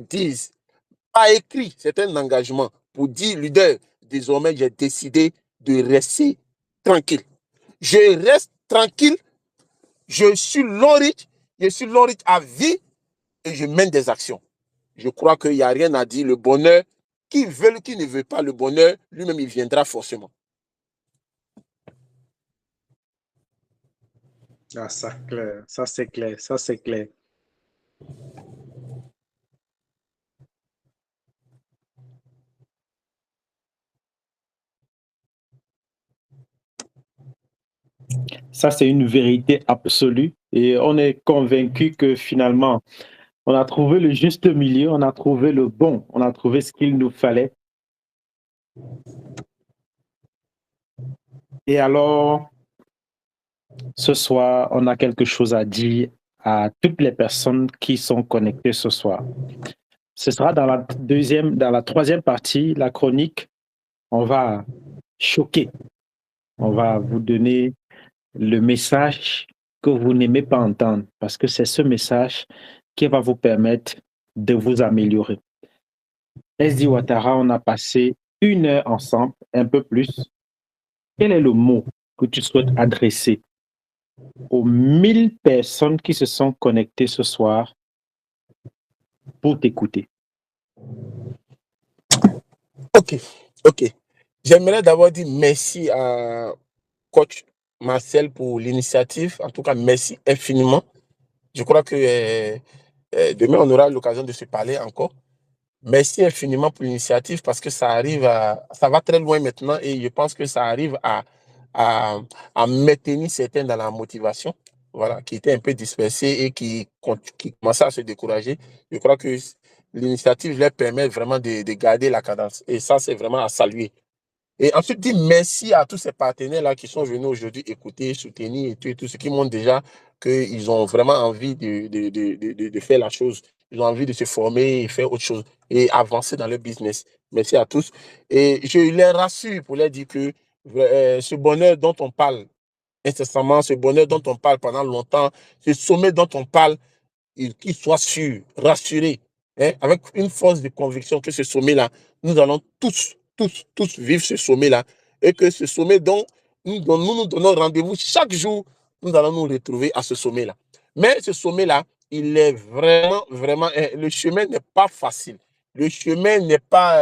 dise, pas écrit, c'est un engagement pour dire, leader, désormais, j'ai décidé de rester tranquille. Je reste tranquille, je suis l'Henri à vie et je mène des actions. Je crois qu'il n'y a rien à dire. Le bonheur, qui veut, qui ne veut pas le bonheur, lui-même, il viendra forcément. Ah, ça, clair. Ça, c'est clair. Ça, c'est clair. Ça, c'est une vérité absolue. Et on est convaincu que finalement, on a trouvé le juste milieu, on a trouvé le bon, on a trouvé ce qu'il nous fallait. Et alors, ce soir, on a quelque chose à dire à toutes les personnes qui sont connectées ce soir. Ce sera dans la troisième partie, la chronique. On va choquer. On va vous donner le message que vous n'aimez pas entendre, parce que c'est ce message qui va vous permettre de vous améliorer. SD Ouattara, on a passé 1 heure ensemble, un peu plus. Quel est le mot que tu souhaites adresser aux 1000 personnes qui se sont connectées ce soir pour t'écouter? Ok. J'aimerais d'abord dire merci à coach Marcel pour l'initiative. En tout cas, merci infiniment. Je crois que demain, on aura l'occasion de se parler encore. Merci infiniment pour l'initiative parce que ça va très loin maintenant et je pense que ça arrive à maintenir certains dans la motivation, voilà, qui étaient un peu dispersés et qui commençaient à se décourager. Je crois que l'initiative leur permet vraiment de garder la cadence et ça, c'est vraiment à saluer. Et ensuite, dire merci à tous ces partenaires-là qui sont venus aujourd'hui écouter, soutenir et tout ce qui montre déjà qu'ils ont vraiment envie de faire la chose. Ils ont envie de se former et faire autre chose et avancer dans leur business. Merci à tous. Et je les rassure pour leur dire que ce bonheur dont on parle incessamment, ce bonheur dont on parle pendant longtemps, ce sommet dont on parle, qu'ils soient sûrs, rassurés, hein, avec une force de conviction que ce sommet-là, nous allons tous vivre ce sommet-là et que ce sommet dont nous donnons rendez-vous chaque jour, nous allons nous retrouver à ce sommet-là. Mais ce sommet-là, il est vraiment, le chemin n'est pas facile. Le chemin n'est pas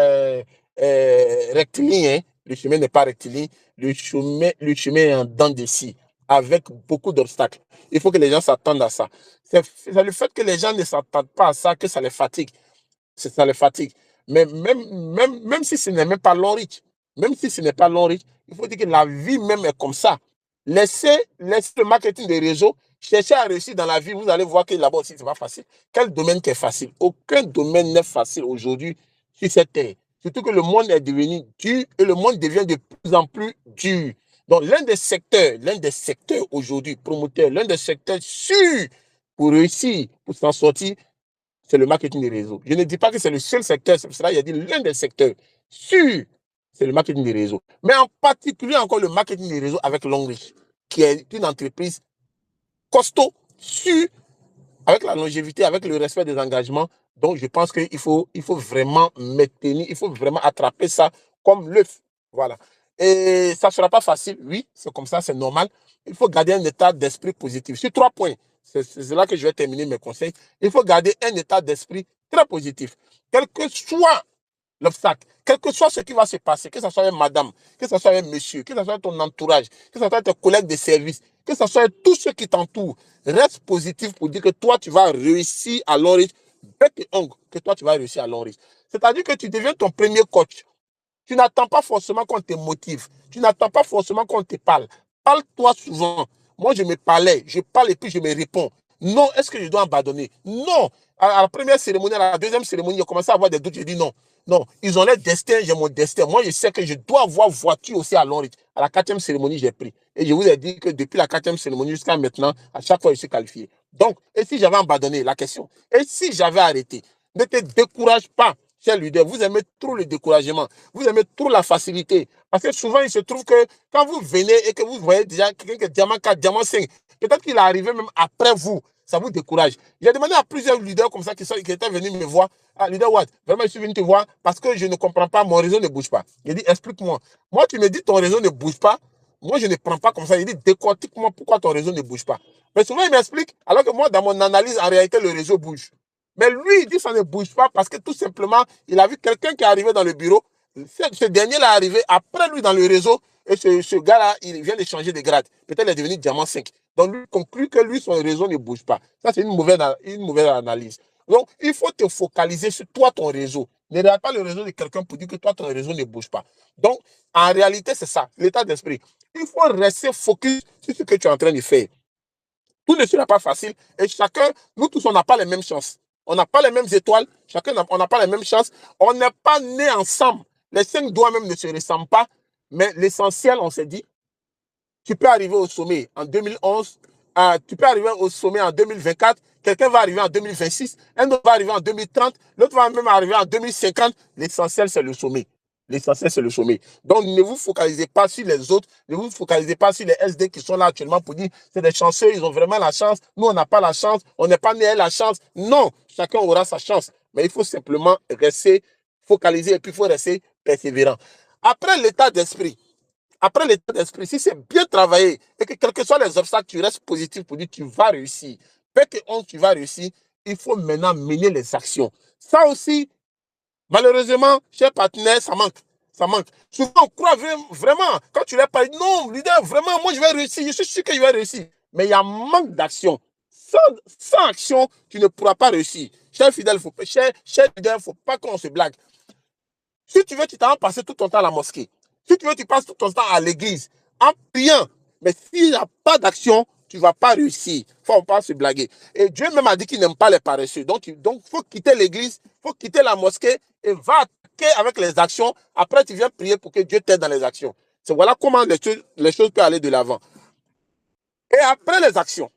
rectiligne. Hein. Le chemin n'est pas rectiligne. Le chemin est en dents de scie. avec beaucoup d'obstacles. Il faut que les gens s'attendent à ça. C'est le fait que les gens ne s'attendent pas à ça que ça les fatigue. Ça les fatigue. Mais même si ce n'est même pas long reach, même si ce n'est pas long reach, il faut dire que la vie même est comme ça. Laissez le marketing des réseaux, cherchez à réussir dans la vie, vous allez voir que là-bas aussi, ce n'est pas facile. Quel domaine qui est facile? Aucun domaine n'est facile aujourd'hui sur cette terre. Surtout que le monde est devenu dur et le monde devient de plus en plus dur. Donc, l'un des secteurs aujourd'hui, promoteur, l'un des secteurs sûrs pour réussir, pour s'en sortir, c'est le marketing des réseaux. Je ne dis pas que c'est le seul secteur, c'est pour cela qu'il a dit l'un des secteurs sûrs, c'est le marketing des réseaux. Mais en particulier encore le marketing des réseaux avec Longreach, qui est une entreprise costaud, sûre, avec la longévité, avec le respect des engagements. Donc, je pense qu'il faut vraiment maintenir, il faut vraiment attraper ça comme l'œuf. Voilà. Et ça ne sera pas facile, oui, c'est comme ça, c'est normal. Il faut garder un état d'esprit positif. Sur 3 points, c'est là que je vais terminer mes conseils. Il faut garder un état d'esprit très positif. Quel que soit l'obstacle, quel que soit ce qui va se passer, que ce soit avec madame, que ce soit avec monsieur, que ce soit ton entourage, que ce soit tes collègues de service, que ce soit tous ceux qui t'entourent, reste positif pour dire que toi, tu vas réussir à long rythme, bec et ongle, que toi, tu vas réussir à long rythme. C'est-à-dire que tu deviens ton premier coach. Tu n'attends pas forcément qu'on te motive. Tu n'attends pas forcément qu'on te parle. Parle-toi souvent. Moi, je me parlais, je parle et puis je me réponds. Non, est-ce que je dois abandonner? Non. À la première cérémonie, à la deuxième cérémonie, j'ai commencé à avoir des doutes. J'ai dit non. Non, ils ont leur destin, j'ai mon destin. Moi, je sais que je dois avoir voiture aussi à long rythme. À la 4e cérémonie, j'ai pris. Et je vous ai dit que depuis la 4e cérémonie jusqu'à maintenant, à chaque fois, je suis qualifié. Donc, et si j'avais abandonné la question? Et si j'avais arrêté? Ne te décourage pas, cher leader. Vous aimez trop le découragement. Vous aimez trop la facilité. Parce que souvent, il se trouve que quand vous venez et que vous voyez déjà quelqu'un qui est diamant 4, diamant 5, peut-être qu'il est arrivé même après vous. Ça vous décourage. J'ai demandé à plusieurs leaders comme ça qui étaient venus me voir. Ah, leader Watt, vraiment, je suis venu te voir parce que je ne comprends pas, mon réseau ne bouge pas. Il dit, explique-moi. Moi, tu me dis ton réseau ne bouge pas. Moi, je ne prends pas comme ça. Il dit, décortique-moi pourquoi ton réseau ne bouge pas. Mais souvent, il m'explique, alors que moi, dans mon analyse, en réalité, le réseau bouge. Mais lui, il dit que ça ne bouge pas parce que tout simplement, il a vu quelqu'un qui est arrivé dans le bureau. Ce dernier là est arrivé après lui dans le réseau. Et ce gars-là, il vient de changer de grade. Peut-être qu'il est devenu diamant 5. Donc, lui conclut que lui, son réseau ne bouge pas. Ça, c'est une mauvaise analyse. Donc, il faut te focaliser sur toi, ton réseau. Ne regarde pas le réseau de quelqu'un pour dire que toi, ton réseau ne bouge pas. Donc, en réalité, c'est ça, l'état d'esprit. Il faut rester focus sur ce que tu es en train de faire. Tout ne sera pas facile et chacun, nous tous, on n'a pas les mêmes chances. On n'a pas les mêmes étoiles, on n'a pas les mêmes chances. On n'est pas nés ensemble. Les 5 doigts même ne se ressemblent pas. Mais l'essentiel, on s'est dit, tu peux arriver au sommet en 2011, tu peux arriver au sommet en 2024, quelqu'un va arriver en 2026, un autre va arriver en 2030, l'autre va même arriver en 2050. L'essentiel, c'est le sommet. L'essentiel, c'est le sommet. Donc, ne vous focalisez pas sur les autres, ne vous focalisez pas sur les SD qui sont là actuellement pour dire c'est des chanceux, ils ont vraiment la chance. Nous, on n'a pas la chance, on n'est pas né à la chance. Non, chacun aura sa chance. Mais il faut simplement rester focalisé et puis il faut rester persévérant. Après l'état d'esprit, si c'est bien travaillé et que quels que soient les obstacles, tu restes positif pour dire tu vas réussir. Bec et ongle, tu vas réussir. Il faut maintenant mener les actions. Ça aussi, malheureusement, chers partenaires, ça manque. Ça manque. Souvent, on croit vraiment, quand tu leur parles, non, leader, vraiment, moi, je vais réussir. Je suis sûr que je vais réussir. Mais il y a un manque d'action. Sans action, tu ne pourras pas réussir. Cher fidèle, cher leader, il ne faut pas qu'on se blague. Si tu veux, tu t'en vas passer tout ton temps à la mosquée. Si tu veux, tu passes tout ton temps à l'église en priant. Mais s'il n'y a pas d'action, tu ne vas pas réussir. Il ne faut pas se blaguer. Et Dieu même a dit qu'il n'aime pas les paresseux. Donc, il faut quitter l'église, il faut quitter la mosquée et va attaquer avec les actions. Après, tu viens prier pour que Dieu t'aide dans les actions. C'est voilà comment les choses peuvent aller de l'avant. Et après les actions,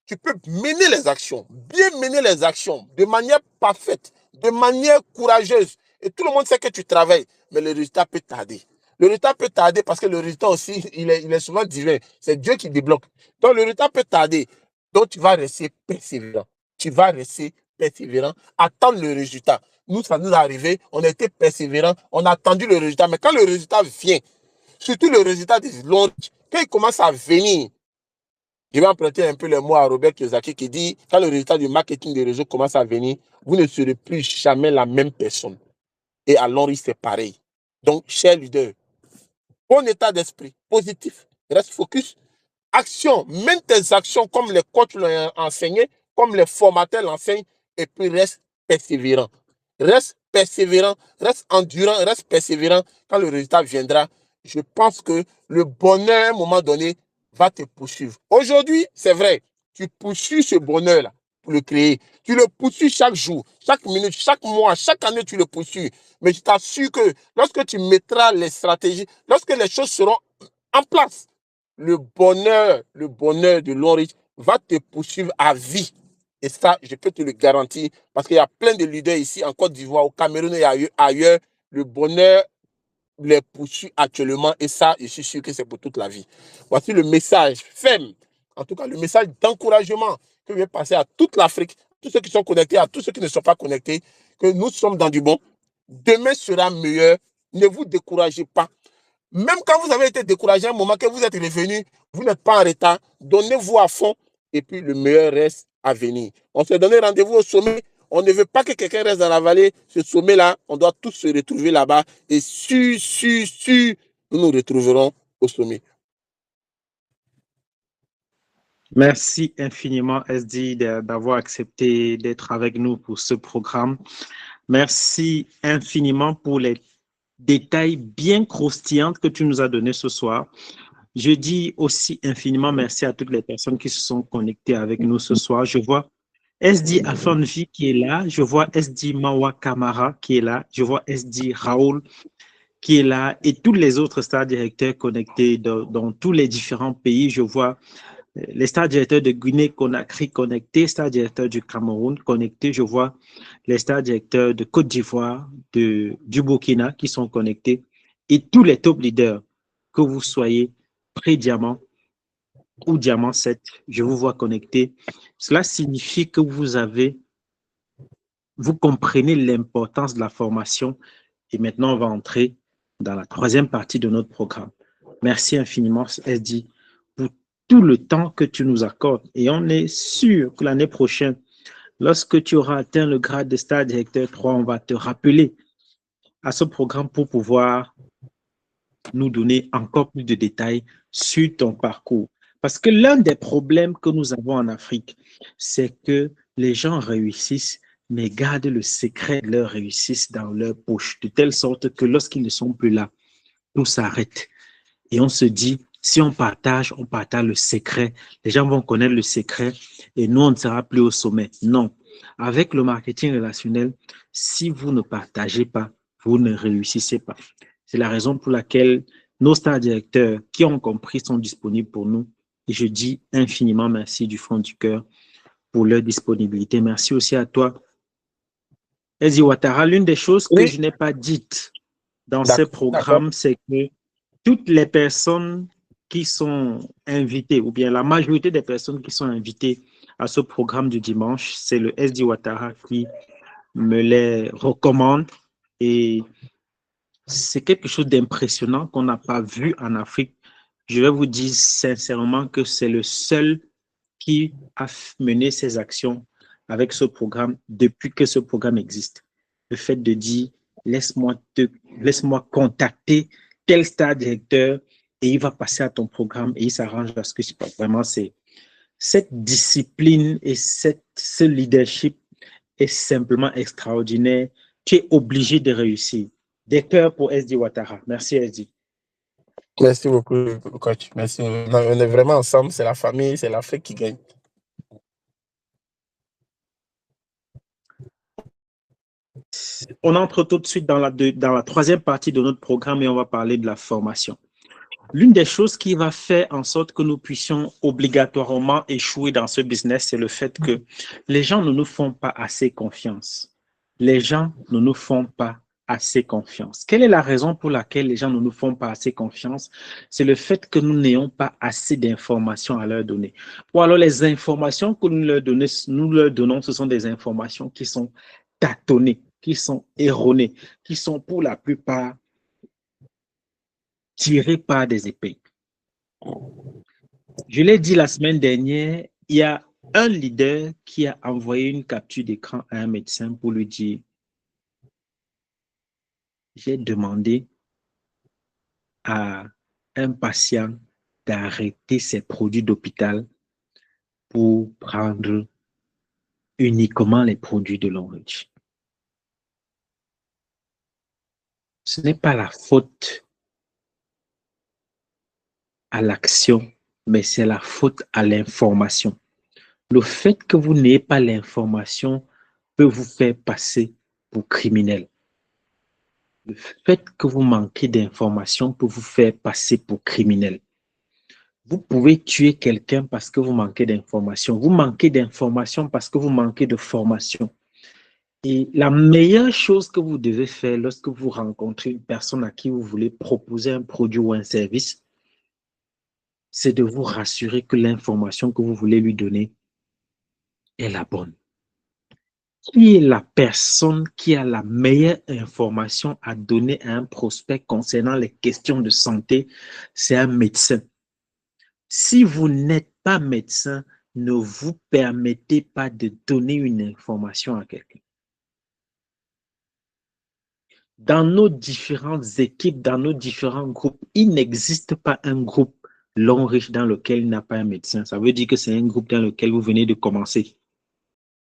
tu peux mener les actions, bien mener les actions de manière parfaite, de manière courageuse. Et tout le monde sait que tu travailles, mais le résultat peut tarder. Le résultat peut tarder parce que le résultat aussi, il est souvent divin. C'est Dieu qui débloque. Donc, le résultat peut tarder. Donc, tu vas rester persévérant. Tu vas rester persévérant, attendre le résultat. Nous, ça nous est arrivé, on a été persévérant, on a attendu le résultat. Mais quand le résultat vient, surtout le résultat des longs, quand il commence à venir, je vais emprunter un peu les mots à Robert Kiyosaki qui dit, quand le résultat du marketing des réseaux commence à venir, vous ne serez plus jamais la même personne. Et à long risque, c'est pareil. Donc, cher leader, bon état d'esprit, positif, Reste focus. Action, mène tes actions comme les coachs l'ont enseigné, comme les formateurs l'enseignent, et puis reste persévérant. Reste persévérant, reste endurant, reste persévérant. Quand le résultat viendra, je pense que le bonheur, à un moment donné, va te poursuivre. Aujourd'hui, c'est vrai, tu poursuis ce bonheur-là pour le créer. Tu le poursuis chaque jour, chaque minute, chaque mois, chaque année, tu le poursuis. Mais je t'assure que lorsque tu mettras les stratégies, lorsque les choses seront en place, le bonheur de Long-Reach va te poursuivre à vie. Et ça, je peux te le garantir, parce qu'il y a plein de leaders ici en Côte d'Ivoire, au Cameroun et ailleurs. Le bonheur les poursuit actuellement, et ça, je suis sûr que c'est pour toute la vie. Voici le message ferme, en tout cas le message d'encouragement que je vais passer à toute l'Afrique, à tous ceux qui sont connectés, à tous ceux qui ne sont pas connectés, que nous sommes dans du bon. Demain sera meilleur. Ne vous découragez pas. Même quand vous avez été découragé à un moment que vous êtes revenu, vous n'êtes pas en retard, donnez-vous à fond et puis le meilleur reste à venir. On s'est donné rendez-vous au sommet. On ne veut pas que quelqu'un reste dans la vallée. Ce sommet-là, on doit tous se retrouver là-bas. Et nous nous retrouverons au sommet. Merci infiniment, SD, d'avoir accepté d'être avec nous pour ce programme. Merci infiniment pour les détails bien croustillants que tu nous as donnés ce soir. Je dis aussi infiniment merci à toutes les personnes qui se sont connectées avec nous ce soir. Je vois SD Afonvi qui est là, je vois SD Mawa Kamara qui est là, je vois SD Raoul qui est là et tous les autres stars directeurs connectés dans tous les différents pays. Je vois les stars directeurs de Guinée-Conakry connectés, stars directeurs du Cameroun connectés. Je vois les stars directeurs de Côte d'Ivoire, du Burkina qui sont connectés et tous les top leaders, que vous soyez pré-diamant ou diamant 7, je vous vois connecté. Cela signifie que vous comprenez l'importance de la formation et maintenant on va entrer dans la troisième partie de notre programme. Merci infiniment, SD, pour tout le temps que tu nous accordes. Et on est sûr que l'année prochaine, lorsque tu auras atteint le grade de star directeur 3, on va te rappeler à ce programme pour pouvoir nous donner encore plus de détails sur ton parcours. Parce que l'un des problèmes que nous avons en Afrique, c'est que les gens réussissent, mais gardent le secret de leur réussite dans leur poche, de telle sorte que lorsqu'ils ne sont plus là, tout s'arrête. Et on se dit, si on partage le secret. Les gens vont connaître le secret et nous, on ne sera plus au sommet. Non. Avec le marketing relationnel, si vous ne partagez pas, vous ne réussissez pas. C'est la raison pour laquelle nos stars directeurs qui ont compris sont disponibles pour nous. Et je dis infiniment merci du fond du cœur pour leur disponibilité. Merci aussi à toi, Ezi Ouattara. L'une des choses que Oui, je n'ai pas dites dans ce d'accord. programme, c'est que toutes les personnes qui sont invitées, ou bien la majorité des personnes qui sont invitées à ce programme du dimanche, c'est le SD Ouattara qui me les recommande. Et c'est quelque chose d'impressionnant qu'on n'a pas vu en Afrique. Je vais vous dire sincèrement que c'est le seul qui a mené ses actions avec ce programme depuis que ce programme existe. Le fait de dire, laisse-moi contacter tel star directeur et il va passer à ton programme et il s'arrange à ce que je passe. Vraiment, c'est cette discipline et ce leadership est simplement extraordinaire. Tu es obligé de réussir. Des cœurs pour SD Ouattara. Merci, SD. Merci beaucoup, coach. Merci. On est vraiment ensemble. C'est la famille, c'est l'Afrique qui gagne. On entre tout de suite dans la troisième partie de notre programme et on va parler de la formation. L'une des choses qui va faire en sorte que nous puissions obligatoirement échouer dans ce business, c'est le fait que les gens ne nous font pas assez confiance. Les gens ne nous font pas assez confiance. Quelle est la raison pour laquelle les gens ne nous font pas assez confiance? C'est le fait que nous n'ayons pas assez d'informations à leur donner. Ou alors les informations que nous leur donnons, ce sont des informations qui sont tâtonnées, qui sont erronées, qui sont pour la plupart tirées par des épées. Je l'ai dit la semaine dernière, il y a un leader qui a envoyé une capture d'écran à un médecin pour lui dire, j'ai demandé à un patient d'arrêter ses produits d'hôpital pour prendre uniquement les produits de Longreach. Ce n'est pas la faute à l'action, mais c'est la faute à l'information. Le fait que vous n'ayez pas l'information peut vous faire passer pour criminel. Le fait que vous manquez d'information peut vous faire passer pour criminel. Vous pouvez tuer quelqu'un parce que vous manquez d'information. Vous manquez d'information parce que vous manquez de formation. Et la meilleure chose que vous devez faire lorsque vous rencontrez une personne à qui vous voulez proposer un produit ou un service, c'est de vous rassurer que l'information que vous voulez lui donner est la bonne. Qui est la personne qui a la meilleure information à donner à un prospect concernant les questions de santé? C'est un médecin. Si vous n'êtes pas médecin, ne vous permettez pas de donner une information à quelqu'un. Dans nos différentes équipes, dans nos différents groupes, il n'existe pas un groupe Longreach dans lequel il n'y a pas un médecin. Ça veut dire que c'est un groupe dans lequel vous venez de commencer.